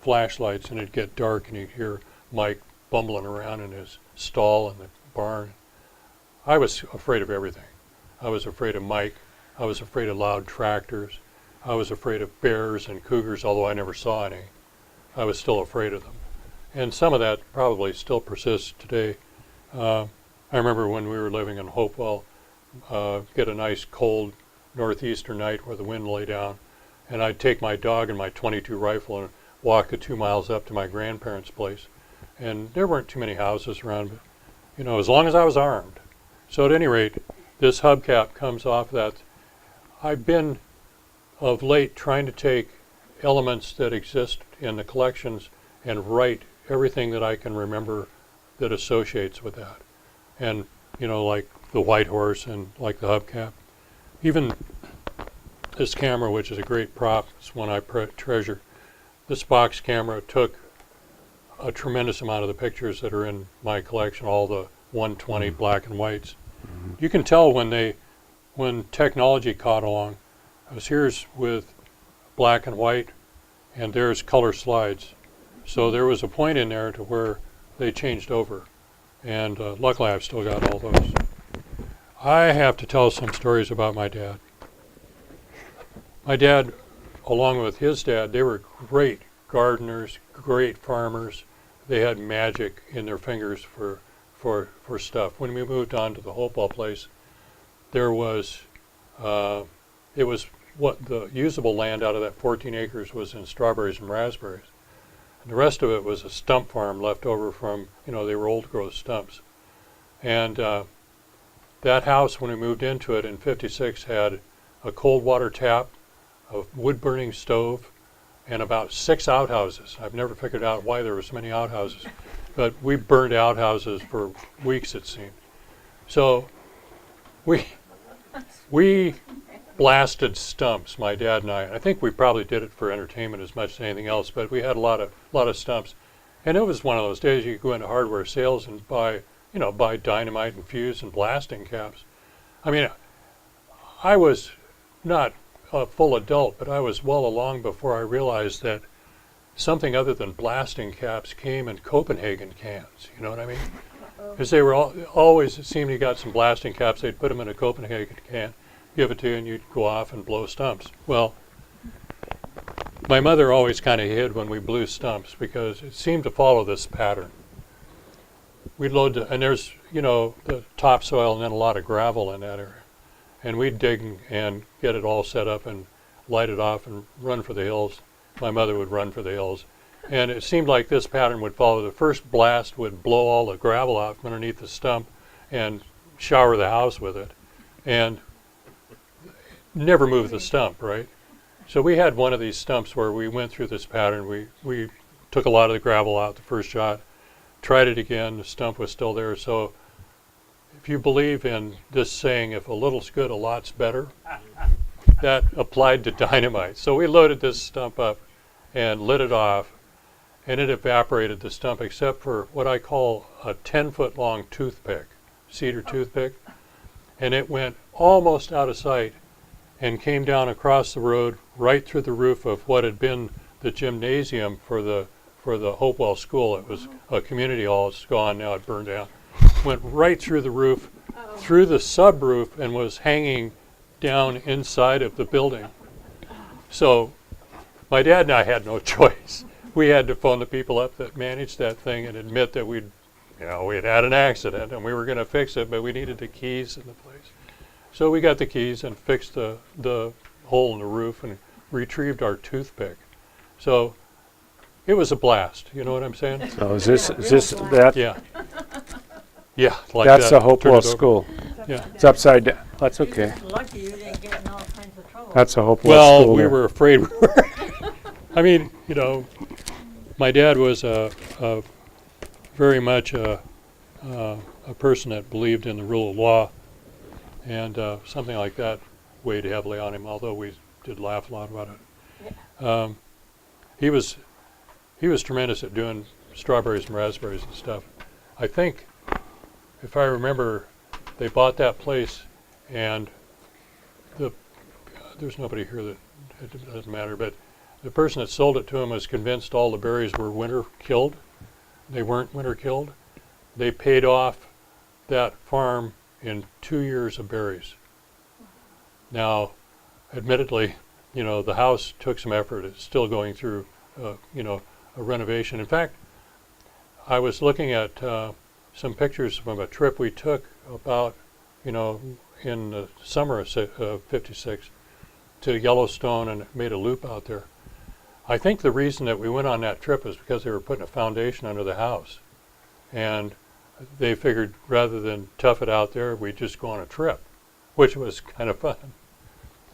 B: flashlights, and it'd get dark and you'd hear Mike bumbling around in his stall in the barn. I was afraid of everything. I was afraid of Mike. I was afraid of loud tractors. I was afraid of bears and cougars, although I never saw any. I was still afraid of them. And some of that probably still persists today. I remember when we were living in Hopewell, get a nice cold northeaster night where the wind lay down, and I'd take my dog and my .22 rifle and walk the 2 miles up to my grandparents' place. And there weren't too many houses around, but you know, as long as I was armed. So at any rate, this hubcap comes off that. I've been of late trying to take elements that exist in the collections and write everything that I can remember that associates with that. And, you know, like the white horse and like the hubcap. Even this camera, which is a great prop, it's one I treasure. This box camera took a tremendous amount of the pictures that are in my collection, all the 120 black and whites. You can tell when technology caught along. Here's with black and white, and there's color slides. So there was a point in there to where they changed over, and luckily I've still got all those. I have to tell some stories about my dad. My dad, along with his dad, they were great gardeners, great farmers. They had magic in their fingers for stuff. When we moved on to the Hopewell place, there was, it was what the usable land out of that 14 acres was in strawberries and raspberries. And the rest of it was a stump farm left over from, you know, they were old growth stumps. And that house, when we moved into it in '56, had a cold water tap, a wood burning stove, and about 6 outhouses. I've never figured out why there were so many outhouses, but we burned outhouses for weeks, it seemed. So we blasted stumps, my dad and I. I think we probably did it for entertainment as much as anything else, but we had a lot of stumps. And it was one of those days you could go into hardware sales and buy dynamite and fuse and blasting caps. I mean, I was not a full adult, but I was well along before I realized that something other than blasting caps came in Copenhagen cans, you know what I mean? Because they were always, it seemed you got some blasting caps, they'd put them in a Copenhagen can, give it to you, and you'd go off and blow stumps. Well, my mother always kind of hid when we blew stumps because it seemed to follow this pattern. We'd load, and there's, you know, the topsoil and then a lot of gravel in that area. And we'd dig and get it all set up and light it off and run for the hills. My mother would run for the hills. And it seemed like this pattern would follow. The first blast would blow all the gravel out from underneath the stump and shower the house with it. And never move the stump, right? So we had one of these stumps where we went through this pattern. We took a lot of the gravel out the first shot, tried it again, the stump was still there. So if you believe in this saying, if a little's good, a lot's better, that applied to dynamite. So we loaded this stump up and lit it off, and it evaporated the stump except for what I call a 10-foot long toothpick, cedar toothpick, and it went almost out of sight and came down across the road right through the roof of what had been the gymnasium for the Hopewell School. It was a community hall. It's gone now. It burned down. Went right through the roof, through the subroof, and was hanging down inside of the building. So my dad and I had no choice. We had to phone the people up that managed that thing and admit that we had had an accident and we were going to fix it, but we needed the keys in the place. So we got the keys and fixed the hole in the roof and retrieved our toothpick. So it was a blast. You know what I'm saying?
F: So is this that?
B: Yeah. Yeah, like
F: That's
B: that.
F: the Hopewell
B: Turn it over.
F: School.
B: Yeah.
F: It's upside down. That's okay.
E: You're just lucky you didn't get in all kinds of trouble.
F: That's a Hopewell
B: Well,
F: School.
B: we
F: there.
B: were afraid we were. I mean, my dad was very much a person that believed in the rule of law, and something like that weighed heavily on him, although we did laugh a lot about it. He was tremendous at doing strawberries and raspberries and stuff. I think, if I remember, they bought that place, and there's nobody here that it doesn't matter, but the person that sold it to him was convinced all the berries were winter killed. They weren't winter killed. They paid off that farm in 2 years of berries. Now, admittedly, the house took some effort. It's still going through, a renovation. In fact, I was looking at some pictures from a trip we took about, in the summer of '56 to Yellowstone and made a loop out there. I think the reason that we went on that trip was because they were putting a foundation under the house. And they figured rather than tough it out there, we'd just go on a trip, which was kind of fun.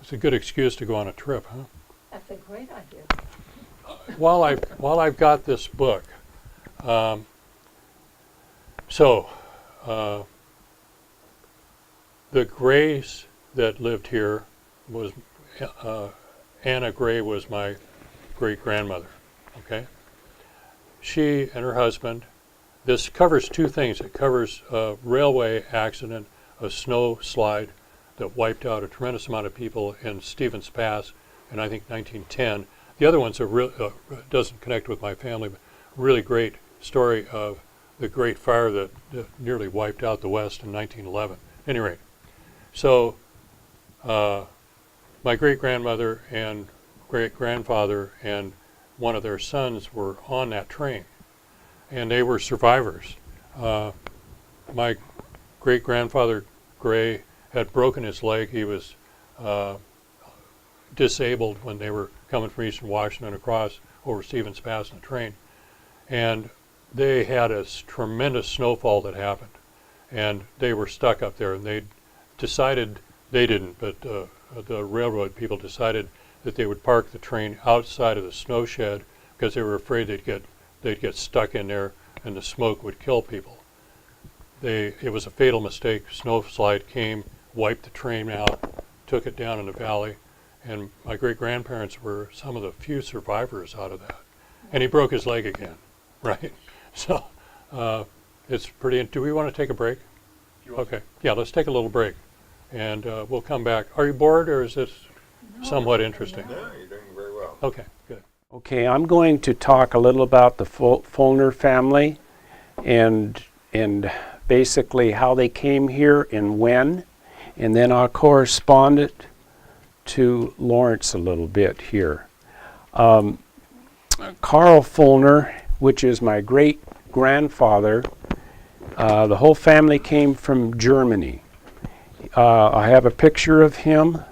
B: It's a good excuse to go on a trip, huh?
E: That's a great idea.
B: While I've got this book, the Grays that lived here was Anna Gray was my great-grandmother, okay? She and her husband, this covers two things. It covers a railway accident, a snow slide that wiped out a tremendous amount of people in Stevens Pass in, I think, 1910. The other one's doesn't connect with my family, but really great story of the Great Fire that nearly wiped out the West in 1911. At any rate, so my great-grandmother and great-grandfather and one of their sons were on that train, and they were survivors. My great-grandfather, Gray, had broken his leg. He was disabled when they were coming from Eastern Washington across over Stevens Pass in the train. And they had a tremendous snowfall that happened. And they were stuck up there, and they decided, they didn't, but the railroad people decided that they would park the train outside of the snow shed because they were afraid they'd get stuck in there and the smoke would kill people. It was a fatal mistake. Snow slide came, wiped the train out, took it down in the valley, and my great-grandparents were some of the few survivors out of that. And he broke his leg again, right? So it's pretty, do we want to take a break? Okay, yeah, let's take a little break, and we'll come back. Are you bored, or is this somewhat interesting?
A: No, you're doing very well.
B: Okay, good.
F: Okay, I'm going to talk a little about the Fullner family and basically how they came here and when, and then I'll correspond it to Lawrence a little bit here. Carl Fullner, which is my great-grandfather, the whole family came from Germany. I have a picture of him.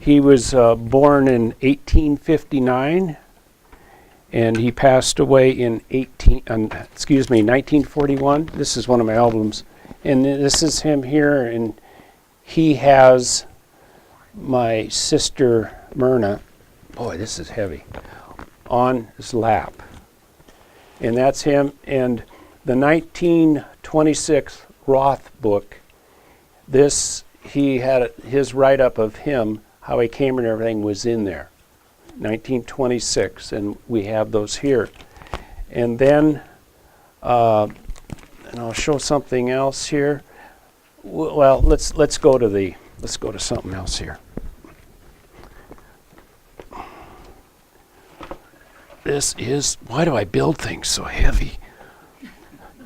F: He was born in 1859, and he passed away in 1941. This is one of my albums, and this is him here, and he has my sister Myrna, boy, this is heavy, on his lap. And that's him. And the 1926 Roth book, he had his write-up of him, how he came and everything was in there. 1926, and we have those here. And then, and I'll show something else here. Well, let's go to something else here. This is, why do I build things so heavy?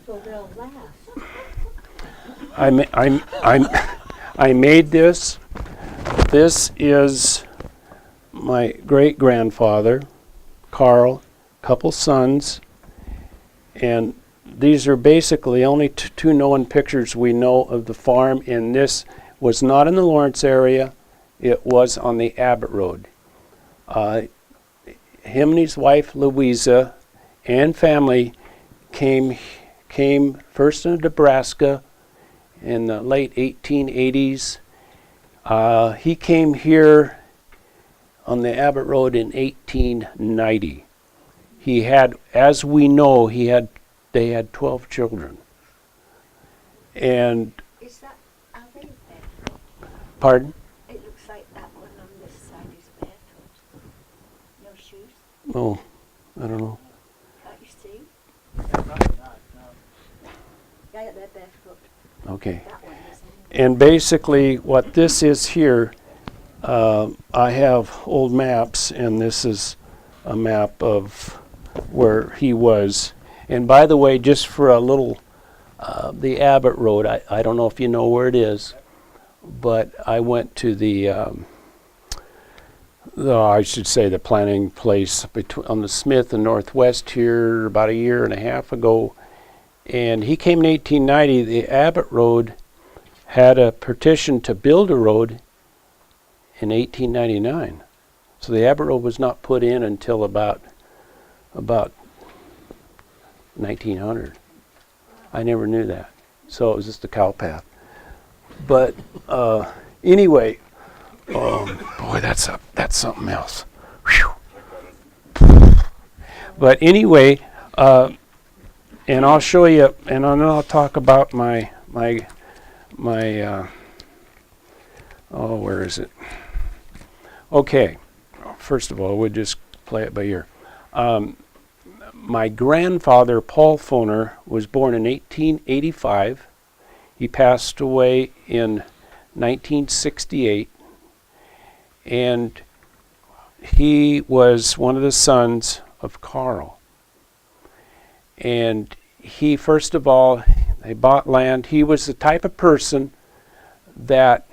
E: So they'll last.
F: I made this. This is my great-grandfather, Carl, couple sons, and these are basically only two known pictures we know of the farm, and this was not in the Lawrence area, it was on the Abbott Road. Him and his wife Louisa and family came first in Nebraska in the late 1880s. He came here on the Abbott Road in 1890. He had, as we know, they had 12 children. And
C: Is that, are they barefoot?
F: pardon?
C: It looks like that one on this side is barefoot. No shoes,
F: Oh, I don't know.
C: can't you see? Yeah, they're barefoot.
F: Okay.
C: That one isn't.
F: And basically what this is here, I have old maps, and this is a map of where he was. And by the way, just for a little, the Abbott Road, I don't know if you know where it is, but I went to the planning place on the Smith and Northwest here about a year and a half ago. And he came in 1890. The Abbott Road had a petition to build a road in 1899. So the Abbott Road was not put in until about 1900. I never knew that. So it was just a cow path. But anyway, boy, that's something else. Whew. But anyway, and I'll show you, and then I'll talk about my where is it? Okay, first of all, we'll just play it by ear. My grandfather, Paul Fullner, was born in 1885. He passed away in 1968, and he was one of the sons of Carl. And he, first of all, they bought land. He was the type of person that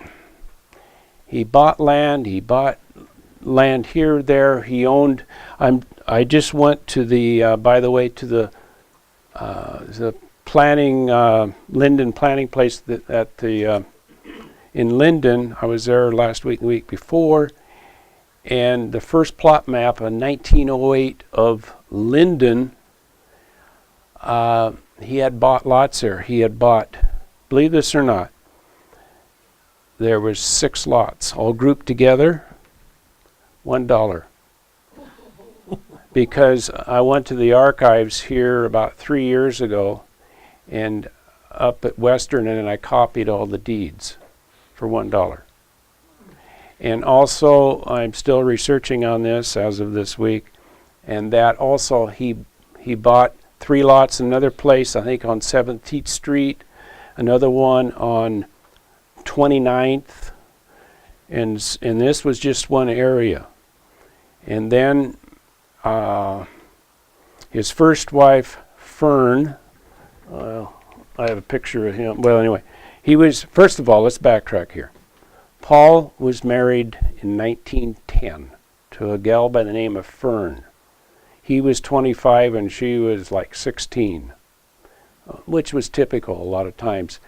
F: he bought land here, there. He owned. I just went to the, by the way, to the planning, Linden planning place in Linden. I was there last week and the week before, and the first plot map in 1908 of Linden. He had bought lots there. He had bought, believe this or not, there was 6 lots, all grouped together, $1. Because I went to the archives here about 3 years ago, and up at Western, and I copied all the deeds for $1. And also, I'm still researching on this as of this week, and that also he bought 3 lots, another place, I think on 17th Street, another one on 29th, and this was just one area. And then his first wife, Fern, I have a picture of him. Well, anyway, he was, first of all, let's backtrack here. Paul was married in 1910 to a gal by the name of Fern. He was 25 and she was like 16, which was typical a lot of times.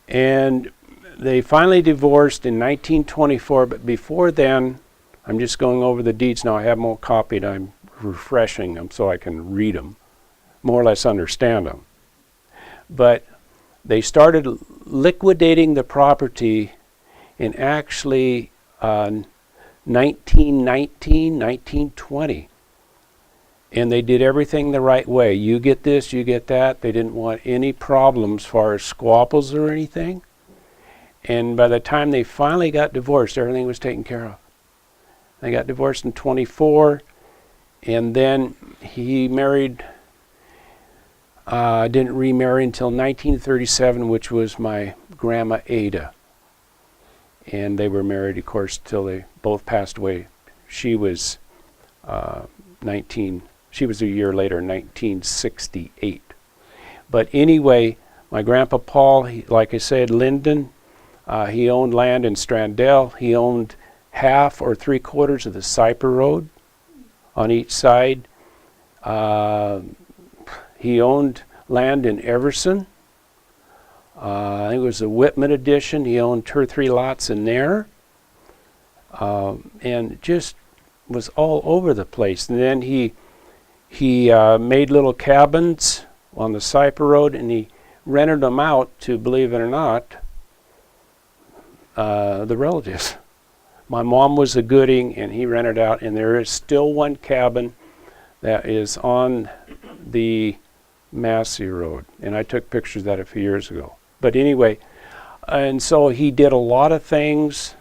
F: And they finally divorced in 1924, but before then, I'm just going over the deeds now, I have them all copied, I'm refreshing them so I can read them, more or less understand them. But they started liquidating the property in actually 1919, 1920. And they did everything the right way. You get this, you get that. They didn't want any problems as far as squabbles or anything. And by the time they finally got divorced, everything was taken care of. They got divorced in 24, and then he married, didn't remarry until 1937, which was my grandma Ada. And they were married, of course, till they both passed away. She was she was a year later, 1968. But anyway, my grandpa Paul, like I said, Linden, he owned land in Strandell. He owned half or 3/4 of the Cyper Road on each side. He owned land in Everson. I think it was a Whitman edition. He owned 2 or 3 lots in there. And just was all over the place. And then he made little cabins on the Cyper Road, and he rented them out to, believe it or not, the relatives. My mom was a Gooding, and he rented out, and there is still one cabin that is on the Massey Road, and I took pictures of that a few years ago. But anyway, and so he did a lot of things.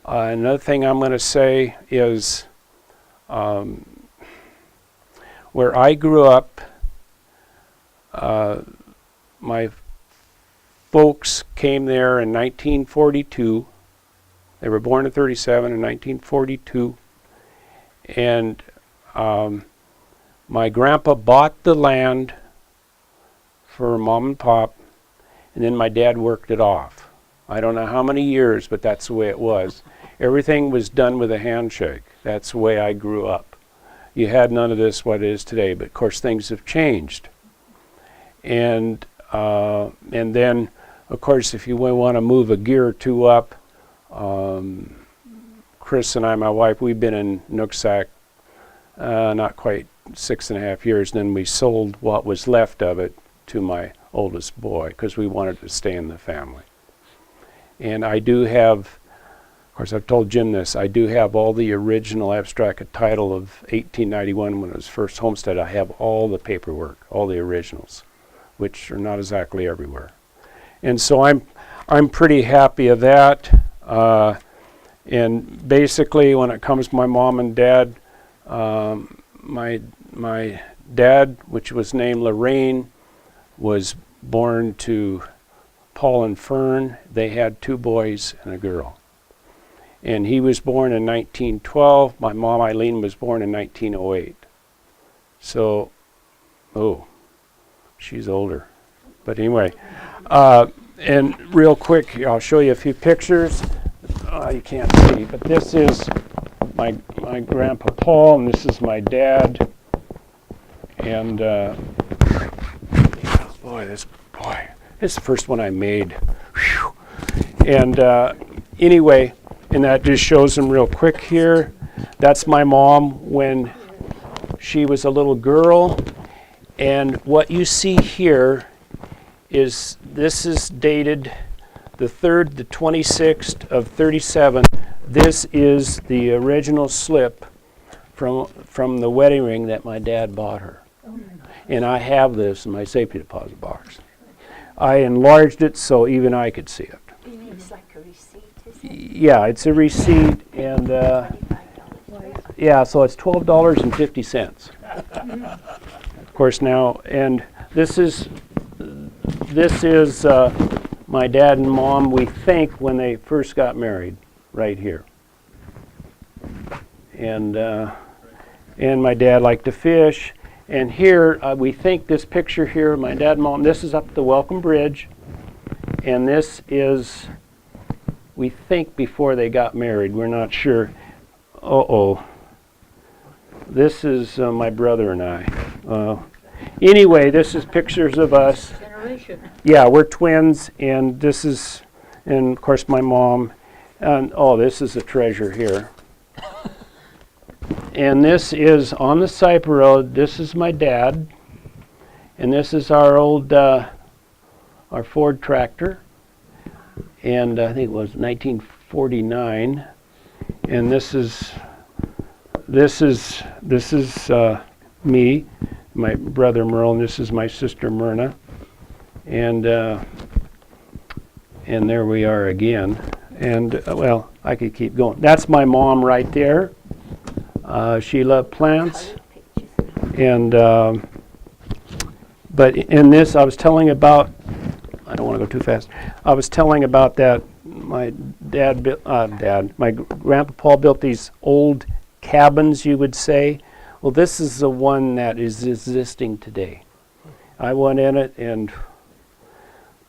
F: Another thing I'm going to say is where I grew up, my folks came there in 1942. They were born in 37 in 1942. And my grandpa bought the land for Mom and Pop, and then my dad worked it off. I don't know how many years, but that's the way it was. Everything was done with a handshake. That's the way I grew up. You had none of this, what it is today, but of course things have changed. And then, of course, if you want to move a gear or two up, Chris and I, my wife, we've been in Nooksack not quite 6.5 years. Then we sold what was left of it to my oldest boy because we wanted to stay in the family. And I do have, of course I've told Jim this, I do have all the original abstract of title of 1891 when it was first homestead. I have all the paperwork, all the originals, which are not exactly everywhere. And so I'm pretty happy of that. And basically when it comes to my mom and dad, my dad, which was named Lorraine, was born to Paul and Fern. They had 2 boys and a girl. And he was born in 1912. My mom, Eileen, was born in 1908. So, she's older. But anyway, and real quick, I'll show you a few pictures. You can't see, but this is my grandpa Paul, and this is my dad. And this is the first one I made. Whew. And anyway, and that just shows them real quick here. That's my mom when she was a little girl. And what you see here is this is dated the 3rd, the 26th of 37. This is the original slip from the wedding ring that my dad bought her. And I have this in my safety deposit box. I enlarged it so even I could see it.
C: You mean it's like a receipt, is it?
F: Yeah, it's a receipt, and yeah, so it's $12.50. Of course now, and this is my dad and mom, we think, when they first got married, right here. And my dad liked to fish. And here, we think this picture here, my dad and mom, this is up the Welcome Bridge. And this is, we think, before they got married. We're not sure. This is my brother and I. Anyway, this is pictures of us.
E: Generation.
F: Yeah, we're twins, and this is, and of course my mom. And this is a treasure here. And this is on the Cyper Road. This is my dad. And this is our old, our Ford tractor. And I think it was 1949. And this is me, my brother Merle, and this is my sister Myrna. And there we are again. And well, I could keep going. That's my mom right there. She loved plants.
C: Colored pictures.
F: And but in this, I was telling about. I don't want to go too fast. I was telling about that. My my grandpa Paul built these old cabins, you would say. Well, this is the one that is existing today. I went in it, and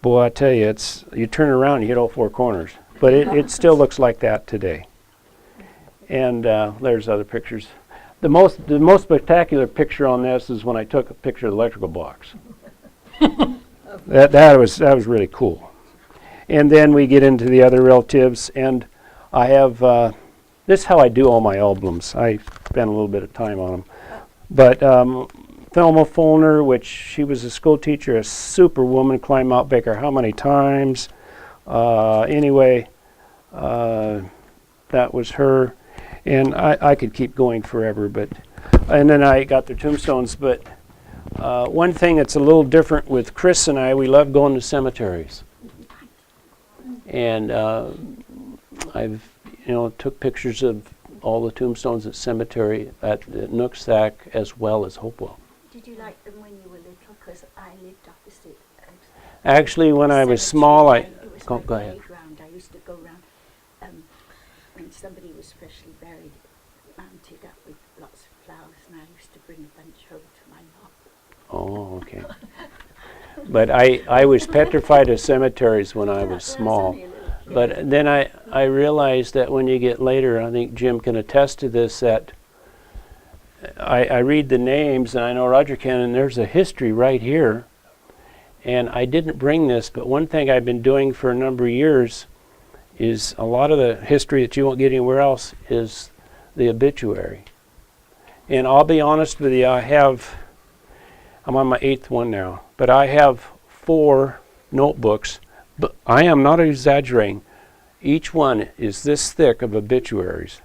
F: boy, I tell you, you turn around, and you hit all four corners. But it still looks like that today. And there's other pictures. The most spectacular picture on this is when I took a picture of the electrical box. that was really cool. And then we get into the other relatives, and I have this is how I do all my albums. I spend a little bit of time on them. But Thelma Fullner, which she was a school teacher, a super woman, climbed Mount Baker how many times? Anyway, that was her. And I could keep going forever, and then I got their tombstones. But one thing that's a little different with Chris and I, we love going to cemeteries. And I've, took pictures of all the tombstones at cemetery at Nooksack as well as Hopewell.
C: Did you like them when you were little? Because I lived opposite.
F: Actually, when I was small,
C: It was
F: go
C: my
F: ahead.
C: playground. I used to go around when somebody was freshly buried, mounted up with lots of flowers, and I used to bring a bunch home to my mom.
F: Oh, okay. But I was petrified of cemeteries when I was small. But then I realized that when you get later, I think Jim can attest to this, that I read the names, and I know Roger can, and there's a history right here. And I didn't bring this, but one thing I've been doing for a number of years is a lot of the history that you won't get anywhere else is the obituary. And I'll be honest with you, I'm on my 8th one now, but I have 4 notebooks, but I am not exaggerating. Each one is this thick of obituaries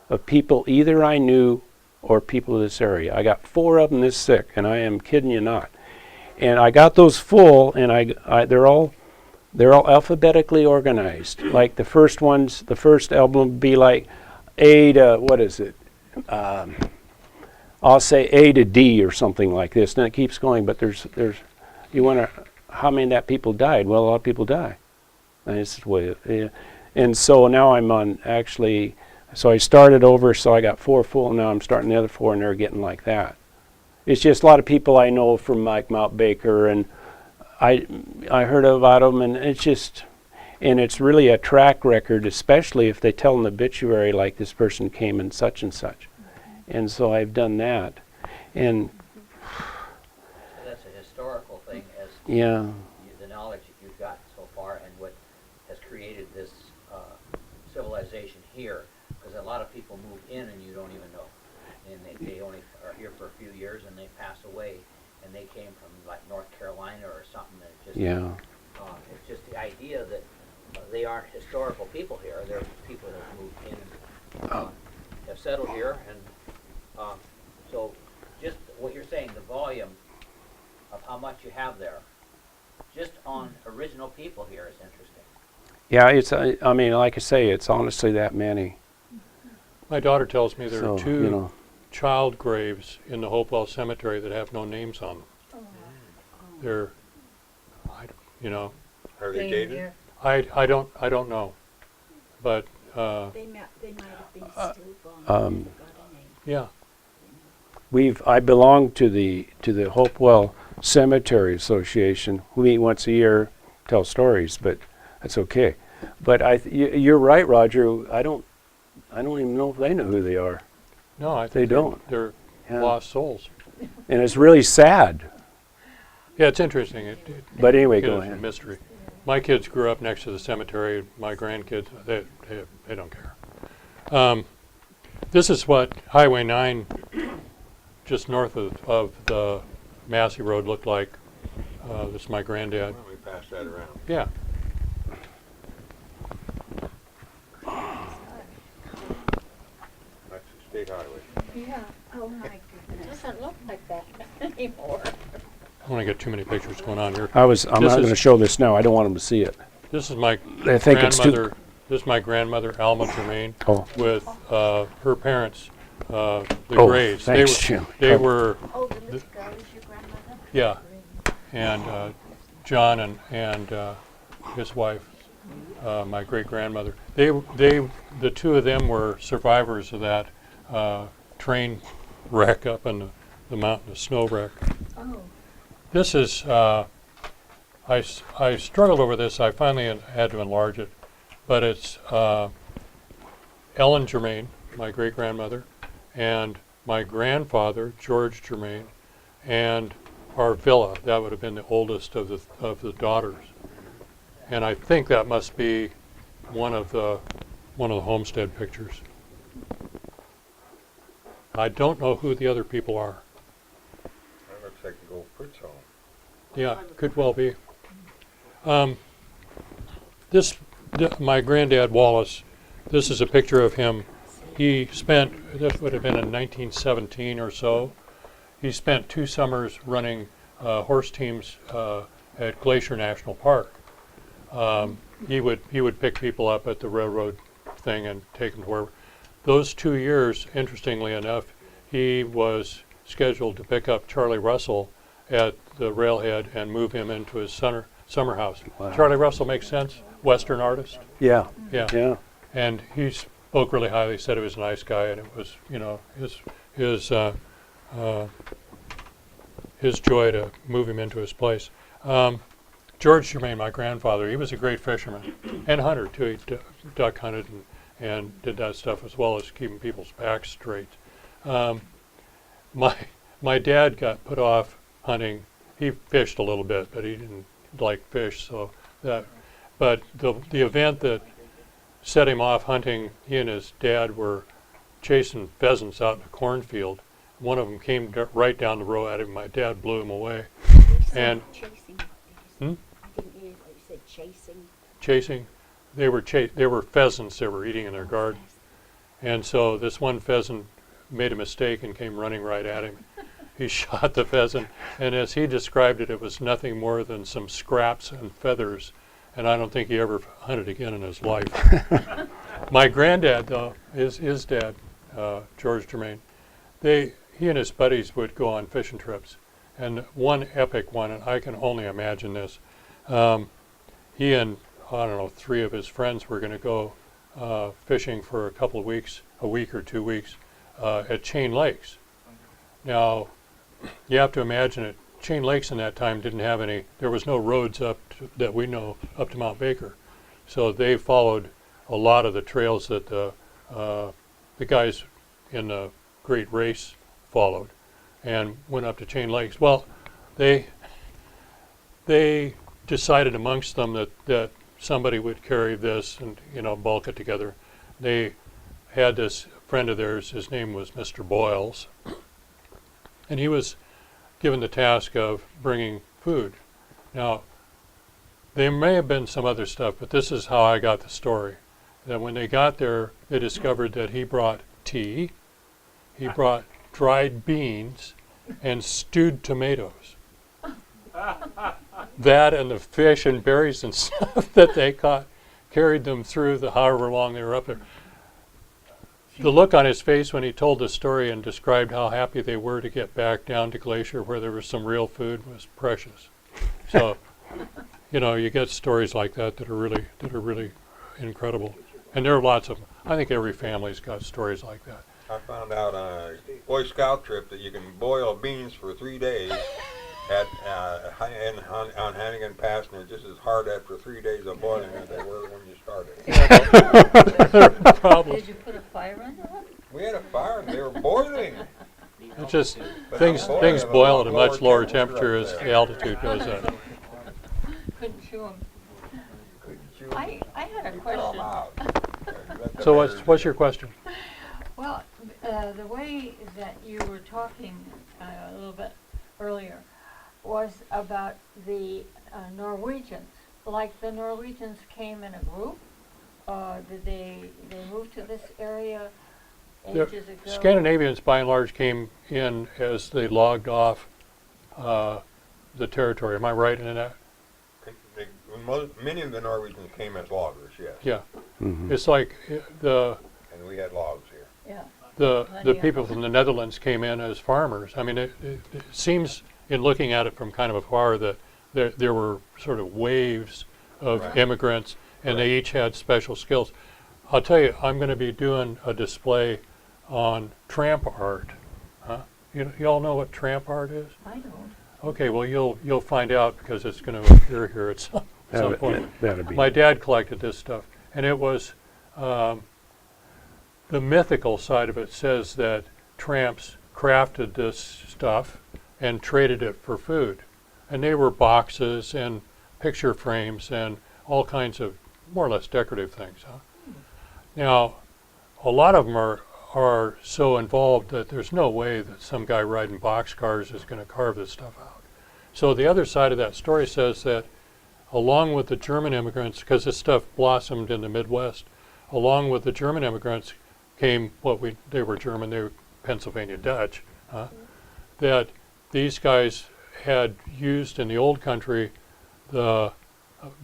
F: of people either I knew or people of this area. I got 4 of them this thick, and I am kidding you not. And I got those full, and they're all alphabetically organized. Like the first album would be like A to, what is it? I'll say A to D or something like this, and it keeps going. But there's you wonder how many of that people died? Well, a lot of people die. And this is the way and so now I'm on actually. So I started over, so I got 4 full. Now I'm starting the other 4, and they're getting like that. It's just a lot of people I know from like Mount Baker, and I heard about them, and it's really a track record, especially if they tell an obituary like this person came in such and such. And so I've done that. And
D: That's a historical thing, as
F: yeah,
D: the knowledge that you've got so far and what has created this civilization here, because a lot of people move in and you don't even know. And they only are here for a few years and they pass away, and they came from like North Carolina or something. That just,
F: yeah.
D: It's just the idea that they aren't historical people here. They're people that have moved in and have settled here. And so just what you're saying, the volume of how much you have there, just on original people here is interesting.
F: Yeah, it's. I mean, like I say, it's honestly that many.
B: My daughter tells me there
F: So,
B: are 2 child graves in the Hopewell Cemetery that have no names on them. They're,
A: Are they dated?
B: I don't know, but
C: They might have been stillborn and never got a name.
B: yeah.
F: I belong to the Hopewell Cemetery Association. We meet once a year, tell stories, but that's okay. But you're right, Roger. I don't even know if they know who they are.
B: No, I
F: They
B: think
F: don't.
B: They're
F: Yeah.
B: lost souls.
F: And it's really sad.
B: Yeah, it's interesting. It
F: But anyway,
B: it
F: go
B: is a
F: ahead.
B: mystery. My kids grew up next to the cemetery. My grandkids, they don't care. This is what Highway 9, just north of the Massey Road, looked like. This is my granddad.
A: Why don't we pass that around?
B: Yeah.
A: That's the state highway.
E: Yeah,
C: Oh my
E: it
C: goodness.
E: doesn't look like that anymore.
B: I don't want to get too many pictures going on here.
F: I'm
B: This
F: not going to
B: is-
F: show this now. I don't want them to see it.
B: This is my
F: I think it's too.
B: grandmother. This is my grandmother, Alma Germain,
F: Oh,
B: with her parents, the
F: oh,
B: Grays.
F: thanks, Jim.
B: They were,
C: Oh, the little girl is your grandmother?
B: yeah, and John and his wife, my great grandmother. The two of them were survivors of that train wreck up in the mountain, the snow wreck.
E: Oh,
B: This is, I struggled over this. I finally had to enlarge it. But it's Ellen Germain, my great-grandmother, and my grandfather, George Germain, and our villa. That would have been the oldest of the daughters. And I think that must be one of the homestead pictures. I don't know who the other people are.
A: That looks like the old Fritz home.
B: Yeah, could well be. My granddad Wallace, this is a picture of him. He spent, this would have been in 1917 or so, he spent 2 summers running horse teams at Glacier National Park. He would pick people up at the railroad thing and take them to where. Those 2 years, interestingly enough, he was scheduled to pick up Charlie Russell at the railhead and move him into his summer house.
F: Wow.
B: Charlie Russell makes sense? Western artist?
F: yeah,
B: Yeah.
F: yeah.
B: And he spoke really highly, said he was a nice guy, and it was, his joy to move him into his place. George Germain, my grandfather, he was a great fisherman and hunter too. He duck hunted and did that stuff as well as keeping people's backs straight. My dad got put off hunting. He fished a little bit, but he didn't like fish, so that. But the event that set him off hunting, he and his dad were chasing pheasants out in a cornfield. One of them came right down the row at him. My dad blew him away.
C: You said
B: And-
C: chasing.
B: Hmm?
C: I didn't hear what you said, chasing.
B: Chasing, they were pheasants they were eating in their garden. And so this one pheasant made a mistake and came running right at him. He shot the pheasant, and as he described it, it was nothing more than some scraps and feathers, and I don't think he ever hunted again in his life. My granddad, though, his dad, George Germain, he and his buddies would go on fishing trips, and one epic one, and I can only imagine this, he and, I don't know, 3 of his friends were going to go fishing for a couple of weeks, a week or 2 weeks, at Chain Lakes. Now, you have to imagine it. Chain Lakes in that time didn't have any. There was no roads that we know up to Mount Baker, so they followed a lot of the trails that the guys in the Great Race followed, and went up to Chain Lakes. Well, they decided amongst them that somebody would carry this and bulk it together. They had this friend of theirs. His name was Mr. Boyles. And he was given the task of bringing food. Now, there may have been some other stuff, but this is how I got the story. That when they got there, they discovered that he brought tea, he brought dried beans, and stewed tomatoes. That and the fish and berries and stuff that they caught carried them through the however long they were up there. The look on his face when he told the story and described how happy they were to get back down to Glacier where there was some real food was precious. So, you get stories like that that are really incredible. And there are lots of them. I think every family's got stories like that.
A: I found out on a Boy Scout trip that you can boil beans for 3 days on Hannigan Pass, and they're just as hard after 3 days of boiling as they were when you started.
B: Probably.
E: did you put a fire under them?
A: We had a fire and they were boiling.
B: It's just
A: But
B: things
A: boy,
B: things
A: have a
B: boil at a
A: lower
B: much lower
A: temperature
B: temperature
A: up
B: as
A: there.
B: the altitude goes up.
E: Couldn't chew them.
A: Couldn't chew
E: I had a
A: You put 'em
E: question.
A: out. Let the
B: So
A: bears
B: what's
A: do
B: your
A: it.
B: question?
E: Well, the way that you were talking a little bit earlier was about the Norwegians. Like the Norwegians came in a group, did they move to this area
B: The
E: ages ago?
B: Scandinavians, by and large, came in as they logged off the territory. Am I right in that?
A: Many of the Norwegians came as loggers, yes.
B: Yeah.
F: Mhm.
B: It's like
A: And we had logs here.
E: Yeah.
B: the
E: Plenty of
B: people
E: them.
B: from the Netherlands came in as farmers. I mean, it seems, in looking at it from kind of afar, that there were sort of waves of
A: Right.
B: immigrants, and they each had special skills. I'll tell you, I'm going to be doing a display on tramp art. Huh? You all know what tramp art is?
E: I don't.
B: Okay, well, you'll find out because it's going to appear here at some point.
F: That'd be.
B: My dad collected this stuff, and it was the mythical side of it says that tramps crafted this stuff and traded it for food, and they were boxes and picture frames and all kinds of more or less decorative things. Huh? Now, a lot of them are so involved that there's no way that some guy riding boxcars is going to carve this stuff out. So the other side of that story says that along with the German immigrants, because this stuff blossomed in the Midwest, along with the German immigrants came they were German, they were Pennsylvania Dutch, that these guys had used in the old country the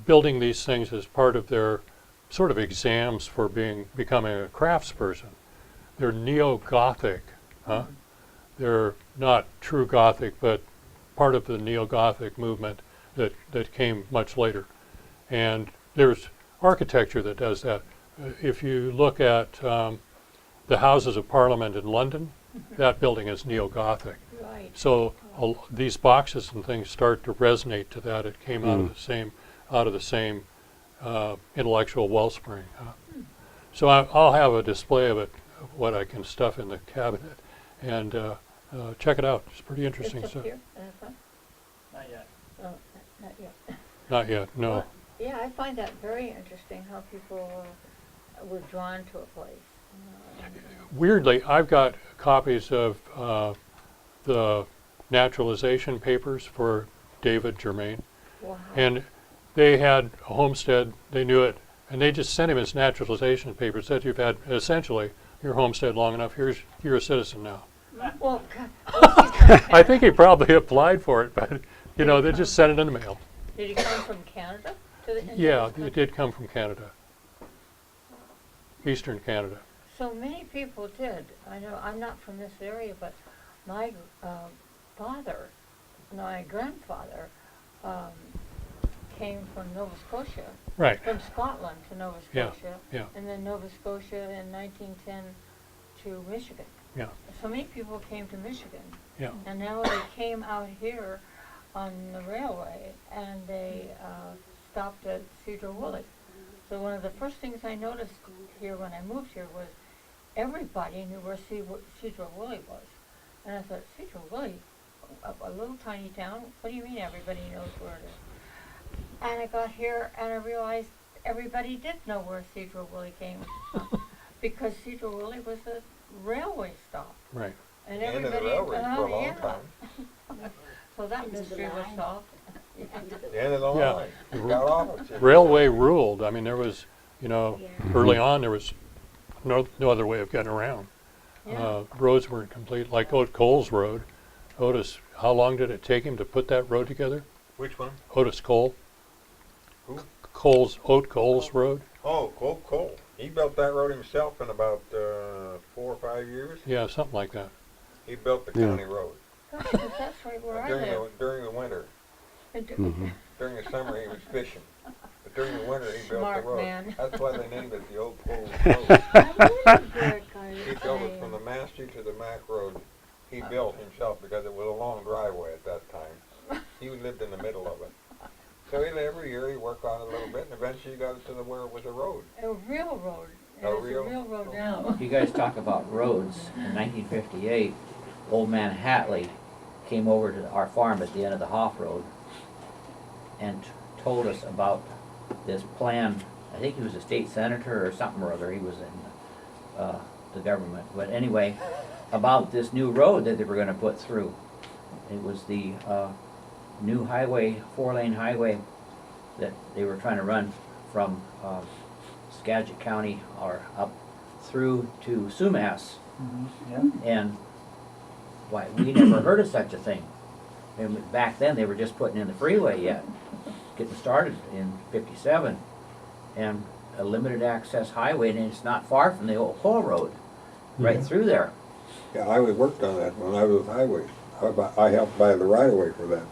B: building these things as part of their sort of exams for becoming a craftsperson. They're neo-Gothic, huh? They're not true Gothic, but part of the neo-Gothic movement that came much later. And there's architecture that does that. If you look at the Houses of Parliament in London, that building is neo-Gothic.
E: Right.
B: So these boxes and things start to resonate to that. It came out of the same intellectual wellspring. So I'll have a display of it, what I can stuff in the cabinet, and check it out. It's pretty interesting
E: It's up
B: stuff.
E: here in the front?
G: Not yet.
E: Oh, not yet.
B: Not yet, no.
E: Well, yeah, I find that very interesting how people were drawn to a place.
B: Weirdly, I've got copies of the naturalization papers for David Germain,
E: Wow.
B: and they had a homestead, they knew it, and they just sent him his naturalization papers, said you've had essentially your homestead long enough, you're a citizen now.
E: Well,
B: I think he probably applied for it, but they just sent it in the mail.
E: did he come from Canada to the?
B: Yeah, it did come from Canada, Eastern Canada.
E: So many people did. I know I'm not from this area, but my grandfather came from Nova Scotia,
B: Right,
E: from Scotland to Nova
B: Yeah,
E: Scotia,
B: yeah.
E: and then Nova Scotia in 1910 to Michigan.
B: yeah,
E: So many people came to Michigan,
B: yeah.
E: and now they came out here on the railway, and they stopped at Cedar Woolley. So one of the first things I noticed here when I moved here was everybody knew where Cedar Woolley was. And I thought, Cedar Woolley, a little tiny town? What do you mean everybody knows where it is? And I got here and I realized everybody did know where Cedar Woolley came from. Because Cedar Woolley was a railway stop.
B: Right.
E: And
A: The end of the
E: everybody,
A: railroad for a long
E: yeah.
A: time.
E: So that
C: End of the
E: mystery was
C: line.
E: solved.
A: The end of the
B: Yeah.
A: line. Got off at Cedar
B: Railway ruled. I mean, there was,
C: Yeah.
B: early on there was no other way of getting around.
E: Yeah.
B: Roads weren't complete, like Cole's Road. Otis, how long did it take him to put that road together?
A: Which one?
B: Otis Cole?
A: Who?
B: Cole's Road?
A: Oh, Cole. He built that road himself in about 4 or 5 years.
B: Yeah, something like that.
A: He built the
F: Yeah.
A: county road
E: Gosh, 'cause that's right where I live.
A: during the winter.
F: Mhm.
A: During the summer, he was fishing. But during the winter, he built
E: Smart
A: the road.
E: man.
A: That's why they named it the Old Cole Road.
C: I wondered where it
A: He built it from the Mass Street to the Mac Road. He built himself because it was a long driveway at that time. He lived in the middle of it. So every year he worked on it a little bit, and eventually he got it to where it was a road.
E: A railroad. And
A: A
E: it's
A: real-
E: a railroad now.
D: You guys talk about roads. In 1958, old man Hatley came over to our farm at the end of the Hoff Road and told us about this plan. I think he was a state senator or something or other. He was in the government. But anyway, about this new road that they were gonna put through. It was the new highway, 4-lane highway that they were trying to run from Skagit County or up through to Sumas. And why, we never heard of such a thing. And back then, they were just putting in the freeway yet, getting started in '57. And a limited access highway, and it's not far from the old coal road, right through there.
A: Yeah, I worked on that when I was with highways. I helped buy the right of way for that.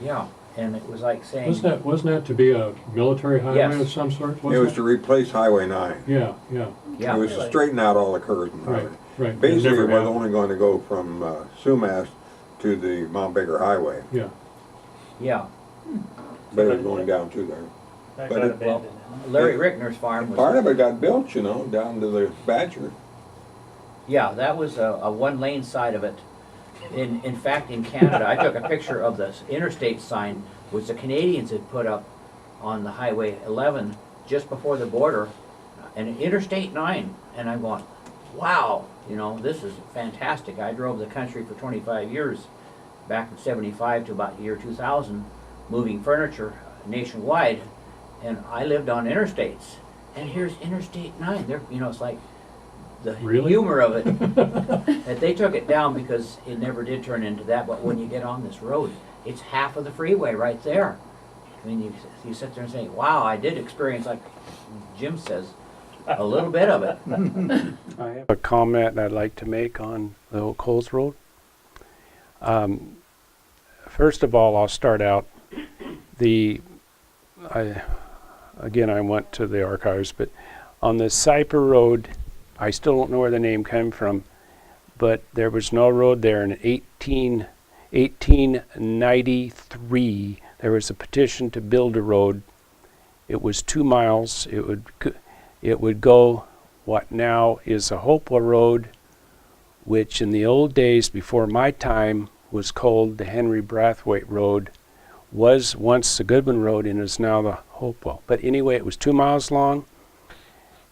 D: Yeah, and it was like saying,
B: Wasn't that to be a military highway
D: Yes.
B: of some sort?
A: It was to replace Highway 9.
B: Yeah, yeah,
D: yeah,
A: It was to straighten out all the curves and
B: right,
A: everything.
B: right. It
A: Basically,
B: never
A: it was
B: happened.
A: only going to go from Sumas to the Mount Baker Highway,
B: Yeah,
D: yeah.
A: but it was going down to there.
G: That
A: But
G: got
A: it-
G: abandoned.
D: Larry Rickner's farm
A: Part
D: was,
A: of it got built, you know, down to the Badger.
D: yeah, that was a one-lane side of it. In fact, in Canada, I took a picture of the interstate sign, which the Canadians had put up on the Highway 11 just before the border, and Interstate 9, and I'm going, wow, you know, this is fantastic. I drove the country for 25 years, back from '75 to about the year 2000, moving furniture nationwide, and I lived on interstates. And here's Interstate 9. There, you know, it's like the
B: Really?
D: humor of it. That they took it down because it never did turn into that. But when you get on this road, it's half of the freeway right there. I mean, you sit there and say, wow, I did experience, like Jim says, a little bit of it.
F: I have a comment I'd like to make on the old Coles Road. First of all, I'll start out. I went to the archives, but on the Cyper Road, I still don't know where the name came from, but there was no road there in 1893. There was a petition to build a road. It was 2 miles. It would go what now is a Hopewell Road, which in the old days before my time was called the Henry Brathwaite Road, was once the Goodwin Road and is now the Hopewell. But anyway, it was 2 miles long,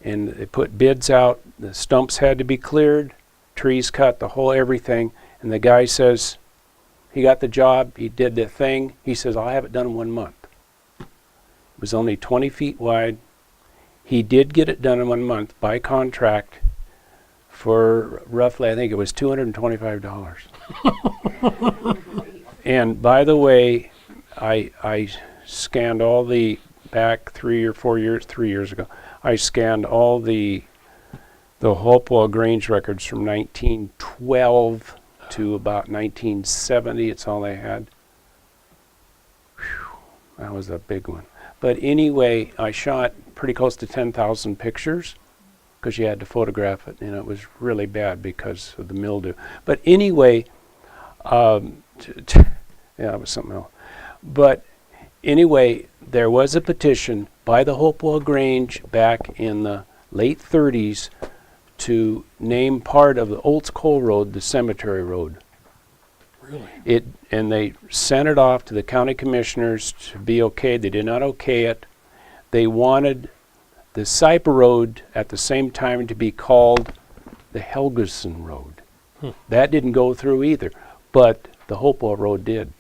F: and they put bids out. The stumps had to be cleared, trees cut, the whole everything. And the guy says, he got the job, he did the thing. He says, I'll have it done in 1 month. It was only 20 feet wide. He did get it done in 1 month by contract for roughly, I think it was $225. And by the way, I scanned all the, back 3 years ago, I scanned all the Hopewell Grange records from 1912 to about 1970. It's all they had. Whew, that was a big one. But anyway, I shot pretty close to 10,000 pictures because you had to photograph it, and it was really bad because of the mildew. But anyway, yeah, it was something else. But anyway, there was a petition by the Hopewell Grange back in the late 30s to name part of the Olds Coal Road the Cemetery Road.
B: really?
F: And they sent it off to the county commissioners to be okay. They did not okay it. They wanted the Cyper Road at the same time to be called the Helgeson Road. That didn't go through either, but the Hopewell Road did.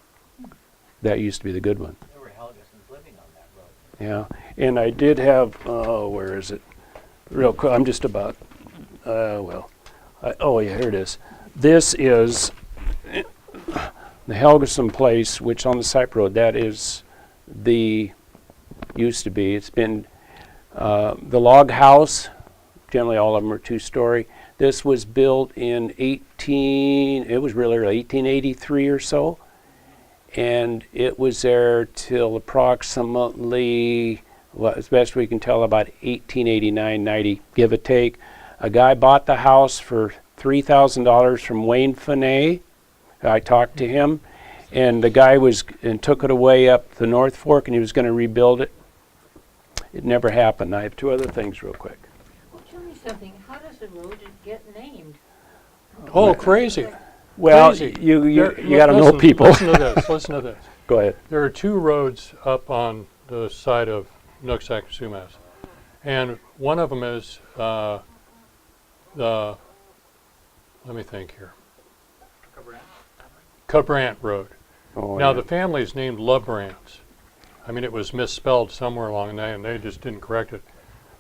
F: That used to be the good one.
D: There were Helgesons living on that road.
F: Yeah, and I did have, where is it? Real quick, I'm just about, oh yeah, here it is. This is the Helgeson place, which on the Cyper Road, that is used to be, it's been the log house. Generally all of them are 2-story. This was built in it was really early, 1883 or so. And it was there till approximately, well, as best we can tell, about 1889, 90, give or take. A guy bought the house for $3,000 from Wayne Finney. I talked to him, and the guy took it away up the North Fork, and he was going to rebuild it. It never happened. I have 2 other things real quick.
E: Well, tell me something, how does the road get named?
B: Oh, crazy.
F: Well,
B: Crazy.
F: you
B: There-
F: got to know
B: listen-
F: people.
B: Listen to this, listen to this.
F: Go ahead.
B: There are 2 roads up on the side of Nooksack, Sumas. And one of them is let me think here. Cabrant Road.
F: Oh,
B: Now,
F: yeah.
B: the family is named Lebrants. I mean, it was misspelled somewhere along the way, and they just didn't correct it.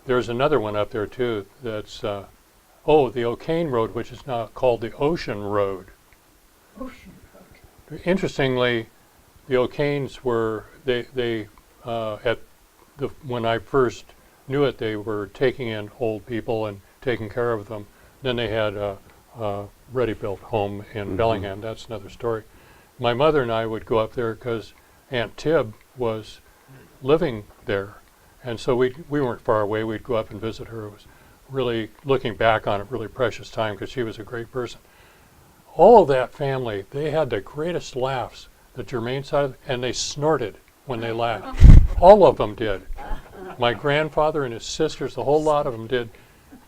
B: There's another one up there, too, that's, the O'Kane Road, which is now called the Ocean Road.
E: Ocean.
B: Interestingly, the O'Kanes were, when I first knew it, they were taking in old people and taking care of them. Then they had a ready-built home in Bellingham. That's another story. My mother and I would go up there because Aunt Tib was living there. And so we weren't far away. We'd go up and visit her. It was really, looking back on it, really precious time because she was a great person. All of that family, they had the greatest laughs, the Germain side, and they snorted when they laughed. All of them did. My grandfather and his sisters, the whole lot of them did.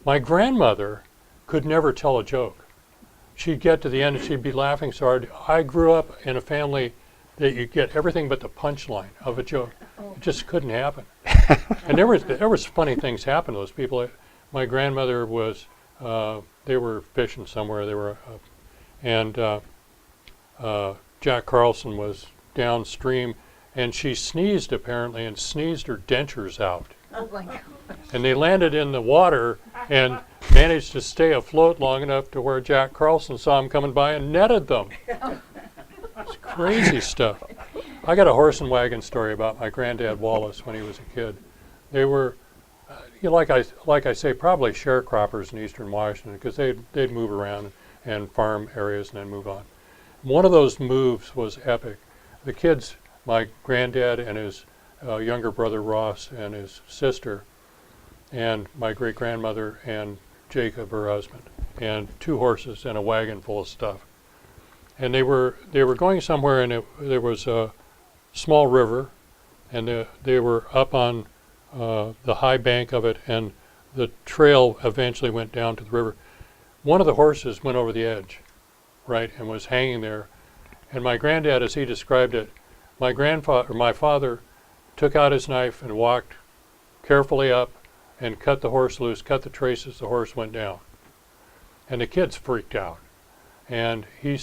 B: My grandmother could never tell a joke. She'd get to the end and she'd be laughing so hard. I grew up in a family that you get everything but the punchline of a joke. It just couldn't happen. And there was funny things happen to those people. My grandmother was, they were fishing somewhere. They were, Jack Carlson was downstream, and she sneezed apparently, and sneezed her dentures out.
E: Oh my God.
B: And they landed in the water and managed to stay afloat long enough to where Jack Carlson saw them coming by and netted them. It's crazy stuff. I got a horse and wagon story about my granddad Wallace when he was a kid. They were, like I say, probably sharecroppers in eastern Washington because they'd move around and farm areas and then move on. One of those moves was epic. The kids, my granddad and his younger brother Ross and his sister, and my great-grandmother and Jacob, her husband, and 2 horses and a wagon full of stuff. And they were going somewhere, and there was a small river, and they were up on the high bank of it, and the trail eventually went down to the river. One of the horses went over the edge, right, and was hanging there. And my granddad, as he described it, my father took out his knife and walked carefully up and cut the horse loose, cut the traces, the horse went down. And the kids freaked out. And he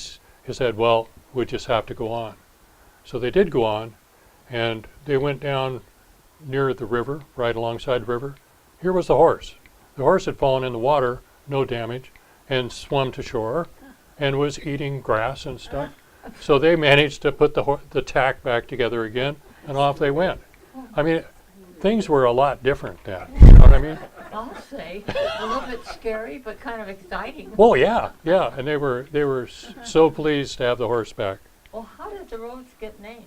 B: said, well, we just have to go on. So they did go on, and they went down near the river, right alongside the river. Here was the horse. The horse had fallen in the water, no damage, and swum to shore and was eating grass and stuff. So they managed to put the tack back together again, and off they went. I mean, things were a lot different then. You know what I mean?
E: I'll say, a little bit scary, but kind of exciting.
B: Well, yeah, and they were so pleased to have the horse back.
E: Well, how did the roads get named?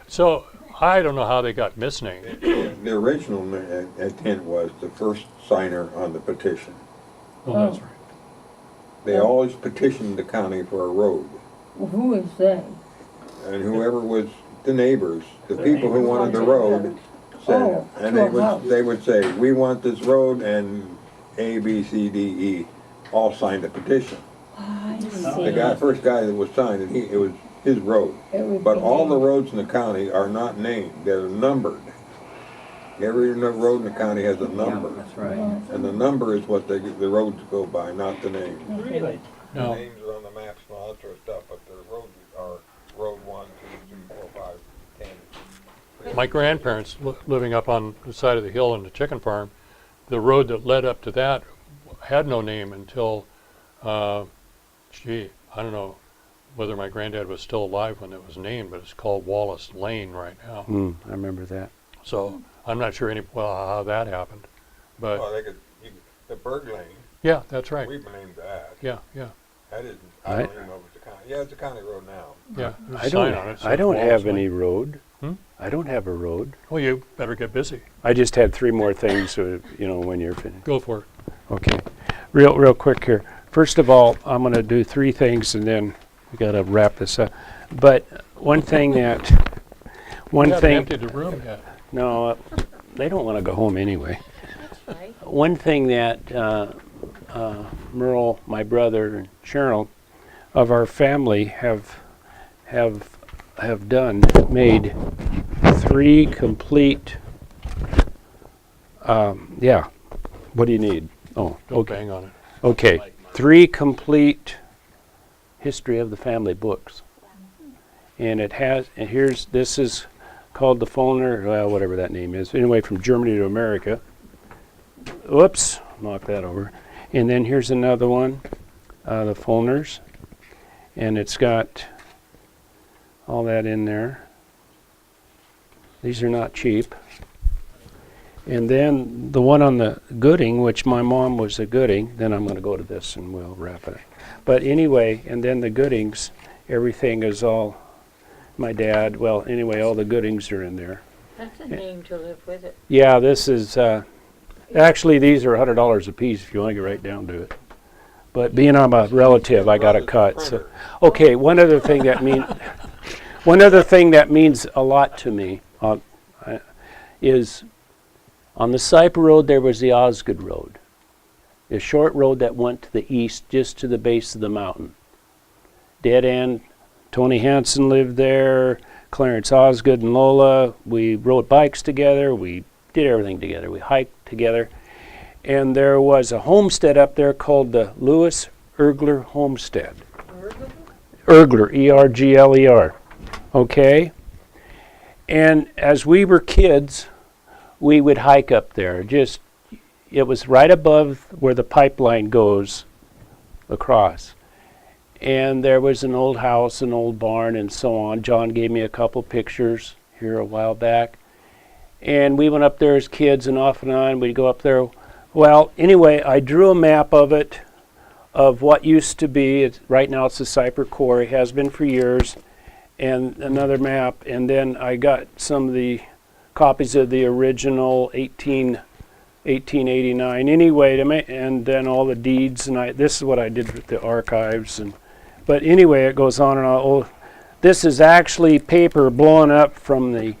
B: So I don't know how they got misnamed.
A: The original intent was the first signer on the petition.
B: Oh, that's right.
A: They always petitioned the county for a road.
G: Well, who is they?
A: And whoever was the neighbors, the people who wanted the road, said,
G: Oh,
A: and
G: to a
A: they would say, we want this road, and A, B, C, D, E, all signed the petition.
G: I
A: The
G: see.
A: first guy that was signed, and it was his road.
G: It would
A: But
G: be
A: all the
G: named.
A: roads in the county are not named, they're numbered. Every road in the county has a number.
D: Yeah, that's right.
A: And the number is what the roads go by, not the name.
G: Really?
B: No.
A: Names are on the maps and all that sort of stuff, but the roads are Road 1, 2, 3, 4, 5, 10.
B: My grandparents living up on the side of the hill in the chicken farm, the road that led up to that had no name until, I don't know whether my granddad was still alive when it was named, but it's called Wallace Lane right now.
F: I remember that.
B: So I'm not sure how that happened, but
A: Well, the Berg Lane,
B: yeah, that's right.
A: we've named that.
B: Yeah.
A: That isn't, I don't even know if it's a county. Yeah, it's a county road now.
B: Yeah. There's a
F: I
B: sign
F: don't,
B: on it.
F: I don't
B: Wallace
F: have
B: Lane.
F: any road.
B: Hmm?
F: I don't have a road.
B: Well, you better get busy.
F: I just had 3 more things, when you're finished.
B: Go for it.
F: Okay. Real quick here. First of all, I'm going to do 3 things, and then we got to wrap this up. But one thing that,
B: You haven't emptied the room yet.
F: no, they don't want to go home anyway.
E: That's right.
F: One thing that Merle, my brother, and Cheryl of our family have done, made 3 complete. Yeah. What do you need? Oh,
B: Don't
F: okay.
B: bang on it.
F: Okay, 3 complete history of the family books. And it has, and this is called the Fullner, well, whatever that name is. Anyway, from Germany to America. Whoops, knock that over. And then here's another one, the Fullners. And it's got all that in there. These are not cheap. And then the one on the Gooding, which my mom was a Gooding, then I'm going to go to this and we'll wrap it up. But anyway, and then the Goodings, everything is all my dad. Well, anyway, all the Goodings are in there.
E: That's a name to live with it.
F: Yeah, this is, actually these are $100 a piece if you want to get right down to it. But being I'm a relative, I got a cut. So. Okay, one other thing that means a lot to me is on the Cyper Road there was the Osgood Road, a short road that went to the east just to the base of the mountain. Dead end. Tony Hansen lived there, Clarence Osgood and Lola. We rode bikes together. We did everything together. We hiked together. And there was a homestead up there called the Lewis Ergler Homestead. Ergler, E-R-G-L-E-R. Okay? And as we were kids, we would hike up there. It was right above where the pipeline goes across. And there was an old house, an old barn, and so on. John gave me a couple pictures here a while back. And we went up there as kids, and off and on, we'd go up there. Well, anyway, I drew a map of it, of what used to be. Right now it's the Cyper Quarry, has been for years, and another map. And then I got some of the copies of the original 1889. Anyway, and then all the deeds, and this is what I did with the archives. But anyway, it goes on and on. Oh, this is actually paper blown up from see,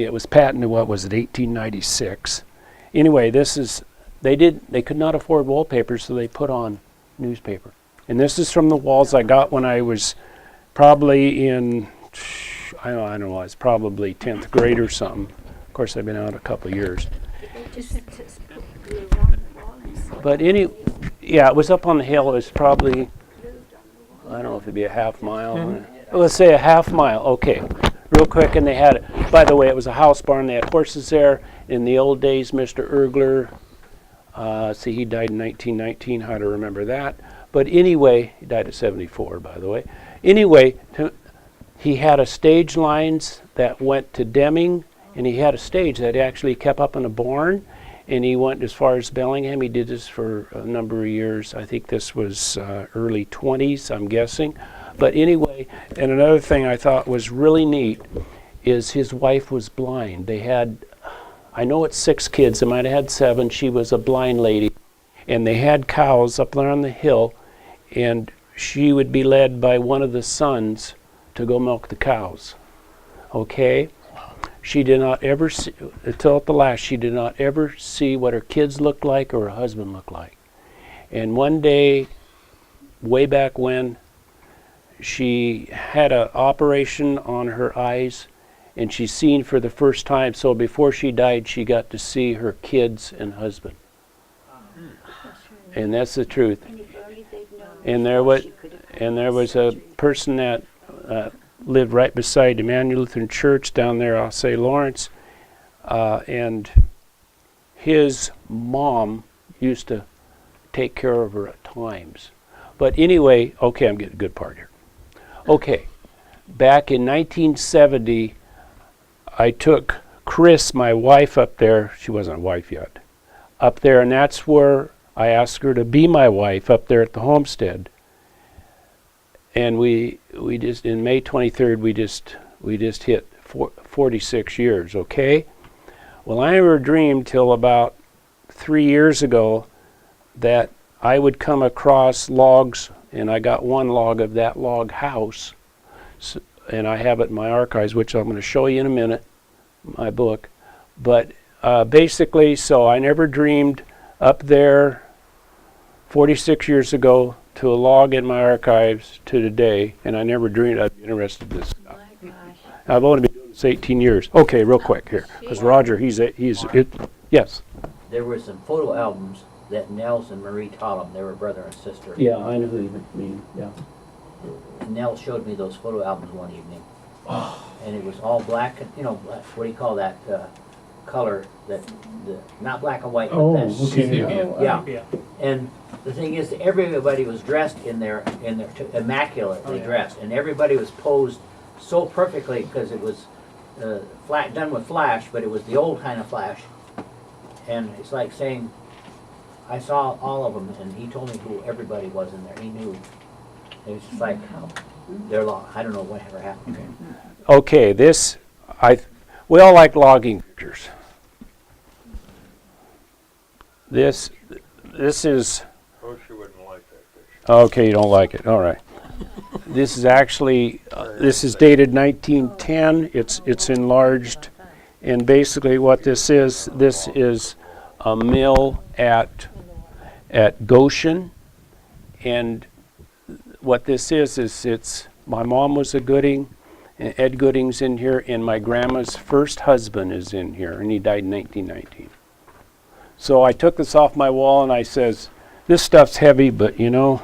F: it was patented, what was it, 1896. Anyway, they could not afford wallpaper, so they put on newspaper. And this is from the walls I got when I was probably in, I don't know, it's probably 10th grade or something. Of course, I've been out a couple of years. But yeah, it was up on the hill. It was probably, I don't know if it'd be a half mile. Let's say a half mile. Okay, real quick. And they had, by the way, it was a house barn. They had horses there. In the old days, Mr. Ergler, see, he died in 1919. How to remember that? But anyway, he died at 74, by the way. Anyway, he had a stage lines that went to Deming, and he had a stage that actually kept up in a barn. And he went as far as Bellingham. He did this for a number of years. I think this was early 20s, I'm guessing. But anyway, and another thing I thought was really neat is his wife was blind. They had, I know it's 6 kids. They might have had 7. She was a blind lady. And they had cows up there on the hill. And she would be led by one of the sons to go milk the cows. Okay? She did not ever see, until at the last, she did not ever see what her kids looked like or her husband looked like. And one day, way back when, she had an operation on her eyes, and she's seen for the first time. So before she died, she got to see her kids and husband. And that's the truth. And there was a person that lived right beside Emmanuel Lutheran Church down there, I'll say Lawrence, and his mom used to take care of her at times. But anyway, okay, I'm getting a good part here. Okay, back in 1970, I took Chris, my wife, up there. She wasn't a wife yet. Up there, and that's where I asked her to be my wife up there at the homestead. And we just, in May 23rd, we just hit 46 years, okay? Well, I never dreamed till about 3 years ago that I would come across logs, and I got one log of that log house, and I have it in my archives, which I'm going to show you in a minute, my book. But basically, so I never dreamed up there 46 years ago to a log in my archives to today, and I never dreamed I'd be interested in this stuff.
E: My gosh.
F: I've only been doing this 18 years. Okay, real quick here, because Roger, he's yes.
D: There were some photo albums that Nels and Marie taught them. They were brother and sister.
F: Yeah, I know who you mean, yeah.
D: And Nels showed me those photo albums one evening. And it was all black, you know, what do you call that color? Not black and white, but that
F: okay.
D: yeah. And the thing is, everybody was dressed in their immaculately dressed, and everybody was posed so perfectly because it was done with flash, but it was the old kind of flash. And it's like saying, I saw all of them, and he told me who everybody was in there. He knew. It was just like, they're lost. I don't know what ever happened.
F: Okay, we all like logging pictures. This is,
A: Oh, she wouldn't like that picture.
F: okay, you don't like it, all right. This is actually, this is dated 1910, it's enlarged, and basically what this is a mill at Goshen, and what this is it's, my mom was a Gooding, and Ed Gooding's in here, and my grandma's first husband is in here, and he died in 1919. So I took this off my wall and I says, this stuff's heavy, but you know,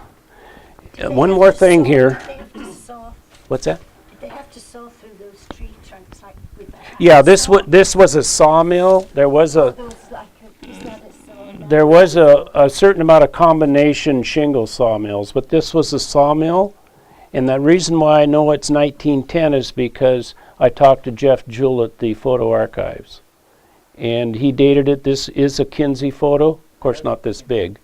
F: one more thing here.
C: They have to saw.
F: What's that?
C: They have to saw through those tree trunks like with a
F: Yeah, this was a sawmill. There was a certain amount of combination shingle sawmills, but this was a sawmill. And the reason why I know it's 1910 is because I talked to Jeff Jewell at the Photo Archives. And he dated it. This is a Kinsey photo. Of course, not this big.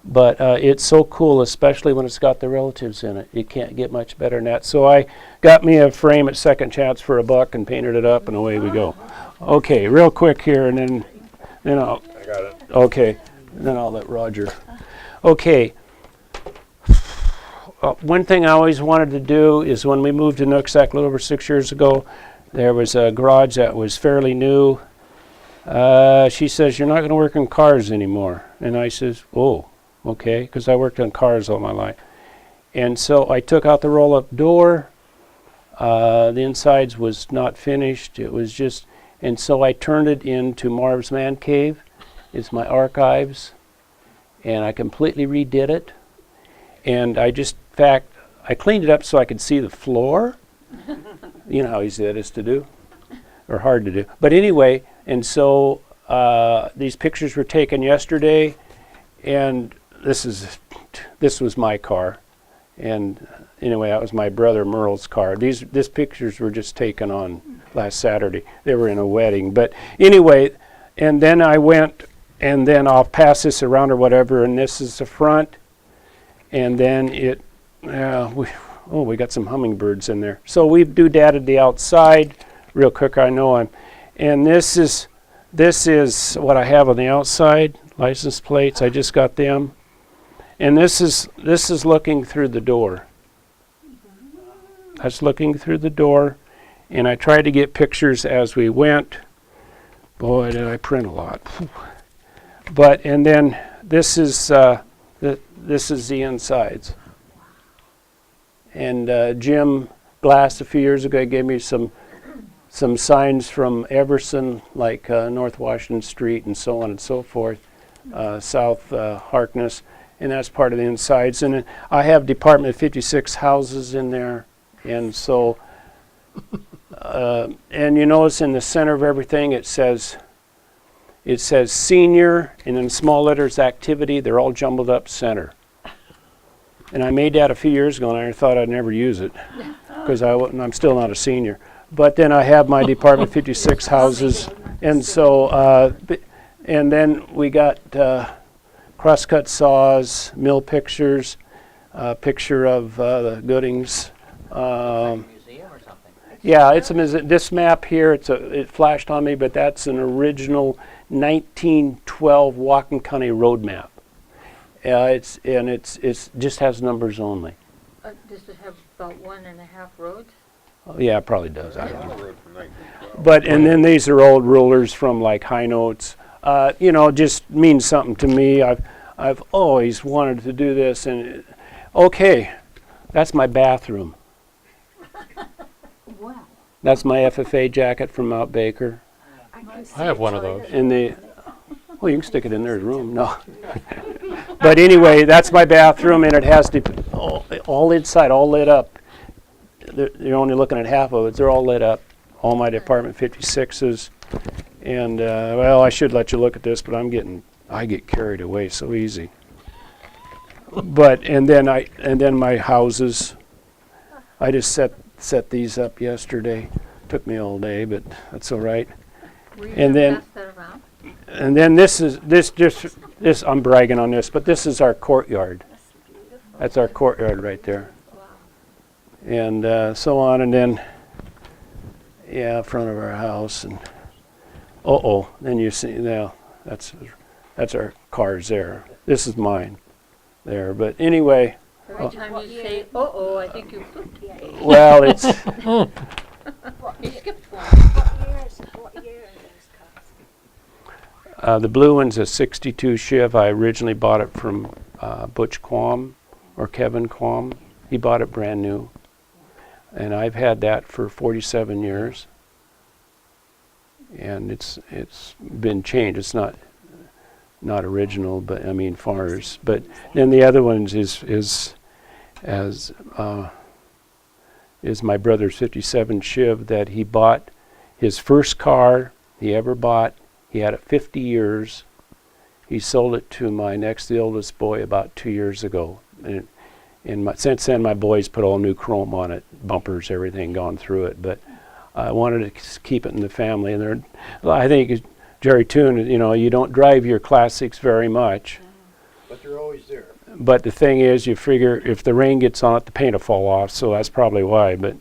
F: But it's so cool, especially when it's got the relatives in it. You can't get much better than that. So I got me a frame at Second Chance for $1 and painted it up, and away we go. Okay, real quick here, and then I'll...
A: I got it.
F: Okay, then I'll let Roger. Okay. One thing I always wanted to do is when we moved to Nooksack a little over 6 years ago, there was a garage that was fairly new. She says, you're not going to work on cars anymore. And I says, oh, okay, because I worked on cars all my life. And so I took out the roll-up door. The insides was not finished. It was just, and so I turned it into Marv's Man Cave. It's my archives. And I completely redid it. And I just, in fact, I cleaned it up so I could see the floor. You know how easy that is to do, or hard to do. But anyway, and so these pictures were taken yesterday, and this was my car. And anyway, that was my brother Merle's car. These pictures were just taken on last Saturday. They were in a wedding. But anyway, and then I went, and then I'll pass this around or whatever, and this is the front. And then we got some hummingbirds in there. So we doodadded the outside real quick. I know and this is what I have on the outside, license plates. I just got them. And this is looking through the door. That's looking through the door. And I tried to get pictures as we went. Boy, did I print a lot. But, and then this is the insides. And Jim Glass a few years ago gave me some signs from Everson, like North Washington Street and so on and so forth, South Harkness, and that's part of the insides. And then I have Department 56 houses in there, and so, and you notice in the center of everything it says senior, and in small letters activity. They're all jumbled up center. And I made that a few years ago, and I thought I'd never use it because I'm still not a senior. But then I have my Department 56 houses, and so and then we got crosscut saws, mill pictures, picture of the Goodings.
D: Like a museum or something.
F: Yeah, it's a museum. This map here, it flashed on me, but that's an original 1912 Whatcom County road map. It's just has numbers only.
E: Does it have about 1.5 roads?
F: Oh, yeah, it probably does. I don't know. But and then these are old rulers from like High Notes. You know, just means something to me. I've always wanted to do this, and okay, that's my bathroom.
C: Wow.
F: That's my FFA jacket from Mount Baker.
B: I have one of those.
F: And Oh, you can stick it in their room. No. But anyway, that's my bathroom, and it has all inside, all lit up. You're only looking at half of it. They're all lit up. All my apartment 56s. And well, I should let you look at this, but I get carried away so easy. But and then my houses. I just set these up yesterday. Took me all day, but that's all right.
E: Will you
F: And then-
E: pass that around?
F: And then this I'm bragging on this, but this is our courtyard. That's our courtyard right there. And so on, and then front of our house, and then you see now that's our cars there. This is mine there, but anyway,
E: Every time you say, uh-oh, I think you pooped.
F: well, it's
E: You skipped one.
C: What year are those cars?
F: the blue one's a '62 Chev. I originally bought it from Butch Quam or Kevin Quam. He bought it brand new, and I've had that for 47 years. And it's been changed. It's not original, but I mean fars. But then the other ones is my brother's '57 Chev that he bought. His first car he ever bought. He had it 50 years. He sold it to my next oldest boy about 2 years ago. And since then, my boys put all new chrome on it, bumpers, everything gone through it. But I wanted to keep it in the family. And I think Jerry Toon, you don't drive your classics very much.
H: But they're always there.
F: But the thing is, you figure if the rain gets on it, the paint will fall off. So that's probably why. But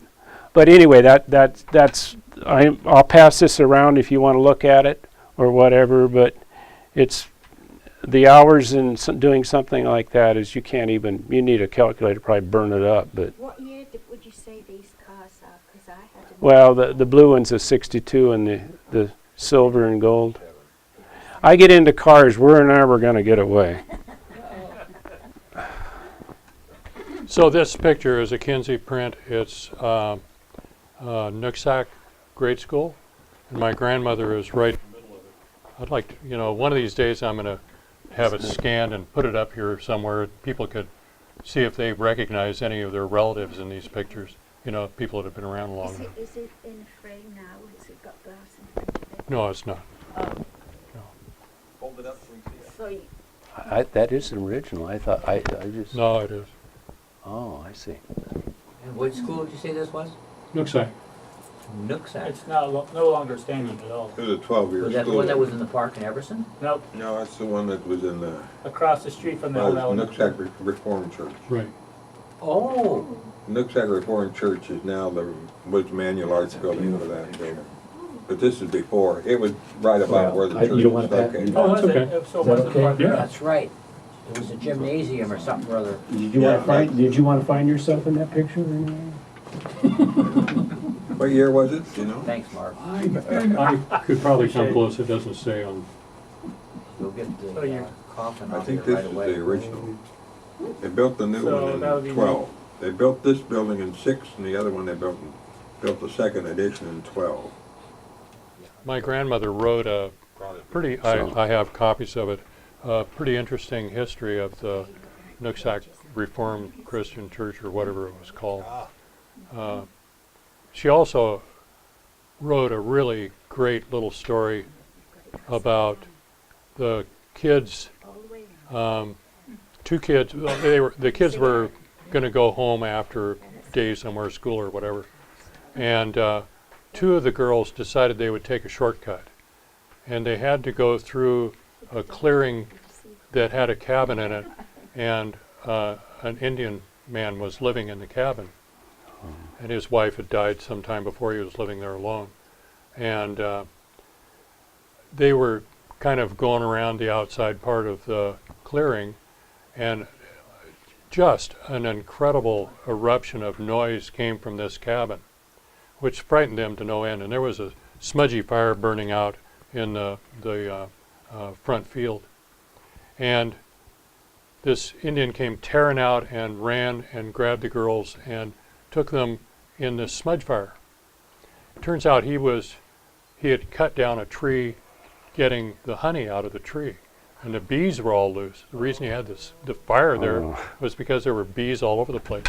F: anyway, I'll pass this around if you want to look at it or whatever. But it's the hours in doing something like that is you need a calculator to probably burn it up. But
C: What year would you say these cars are? Because I had them.
F: well, the blue one's a '62 and the silver and gold. I get into cars, we're never going to get away.
B: So this picture is a Kinsey print. It's Nooksack grade school, and my grandmother is right in the middle of it. I'd like to, one of these days I'm going to have it scanned and put it up here somewhere. People could see if they recognize any of their relatives in these pictures. People that have been around long enough.
C: Is it in a frame now? Has it got glass in front of it?
B: No, it's not.
H: Hold it up so we can see it.
C: So you,
F: That is an original. I thought, I just,
B: No, it is.
F: oh, I see.
D: And what school did you say this was?
B: Nooksack.
D: Nooksack.
I: It's no longer standing at all.
A: It was a 12-year
D: Was that the
A: school.
D: one that was in the park in Everson?
I: Nope,
A: No, that's the one that was in the
I: across the street from the old elementary.
A: Nooksack Reformed Church.
B: Right.
D: Oh,
A: Nooksack Reformed Church is now the Woods Manual Arts building for that building. But this is before. It was right about where the church
J: you don't
A: is
J: want that?
A: located.
B: Oh, that's
I: was it?
B: okay.
I: So it wasn't
J: okay?
I: part of
B: Yeah.
I: that.
D: that's right. It was a gymnasium or something or other.
J: Did you want to find yourself in that picture?
A: What year was it, you know?
D: Thanks, Mark.
B: I could probably come close. It doesn't say on.
D: You'll get
I: So
D: the
I: you're-
D: coffin
A: I
D: out
A: think
D: here
A: this
D: right
A: is
D: away.
A: the original. They built the new
I: So
A: one
I: that would be
A: in 12. They built this building in 6, and the other one they built the second edition in 12.
B: My grandmother wrote a pretty, I have copies of it, a pretty interesting history of the Nooksack Reformed Christian Church or whatever it was called. She also wrote a really great little story about the kids,
C: all the way around.
B: two kids, well, the kids were going to go home after days somewhere, school or whatever, and two of the girls decided they would take a shortcut, and they had to go through a clearing that had a cabin in it, and an Indian man was living in the cabin, and his wife had died sometime before he was living there alone, and they were kind of going around the outside part of the clearing, and just an incredible eruption of noise came from this cabin, which frightened them to no end. And there was a smudgy fire burning out in the front field. And this Indian came tearing out and ran and grabbed the girls and took them in this smudge fire. Turns out he had cut down a tree getting the honey out of the tree. And the bees were all loose. The reason you had the fire there was because there were bees all over the place.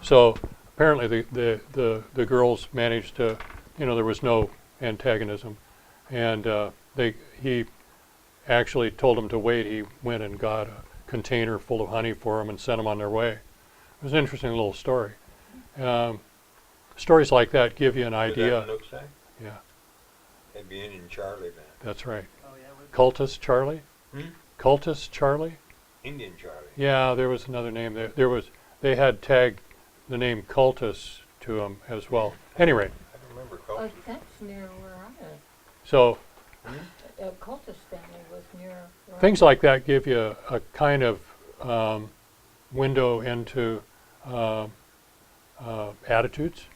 B: So apparently the girls managed to, there was no antagonism. And he actually told them to wait. He went and got a container full of honey for them and sent them on their way. It was an interesting little story. Stories like that give you an idea.
A: Nooksack?
B: Yeah,
A: That'd be Indian Charlie then.
B: that's right. Cultist Charlie? Cultist Charlie?
A: Indian Charlie.
B: Yeah, there was another name there. They had tagged the name Cultist to him as well. Anyway,
A: I don't remember
E: Oh,
A: culture.
E: that's near where I live.
B: so
E: Cultus family was near where
B: things like that give you a kind of window into attitudes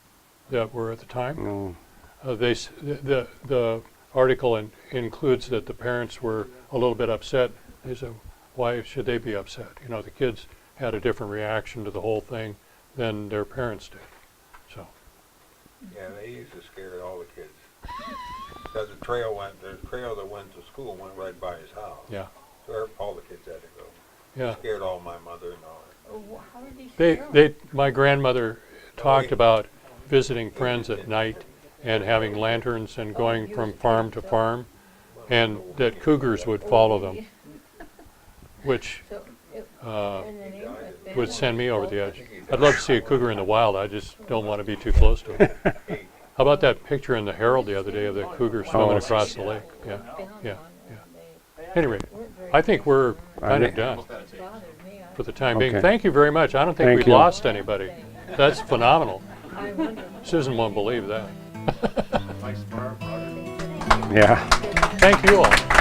B: that were at the time. The article includes that the parents were a little bit upset. They said, why should they be upset? The kids had a different reaction to the whole thing than their parents did. So,
A: Yeah, they used to scare all the kids. Because the trail that went to school went right by his house.
B: yeah,
A: So all the kids had to go.
B: yeah.
A: Scared all my mother and all that.
E: Oh, how did he scare 'em?
B: My grandmother talked about visiting friends at night and having lanterns and going from farm to farm, and that cougars would follow them, which
E: So it-
B: uh,
E: and the name of the family
B: would send me over
E: was
B: the edge. I'd love to see a cougar in the wild. I just don't want to be too close to it. How about that picture in the Herald the other day of the cougar swimming across the lake? Yeah,
E: found
B: yeah,
E: one,
B: yeah.
E: and
B: Anyway,
E: they weren't very
B: I think we're kind
F: they-
B: of done
E: bothered me.
B: for the time being.
F: Okay.
B: Thank you very much. I don't think
F: Thank
B: we
F: you.
B: lost anybody. That's phenomenal.
E: I wonder.
B: Susan won't believe that.
F: Yeah.
B: Thank you all.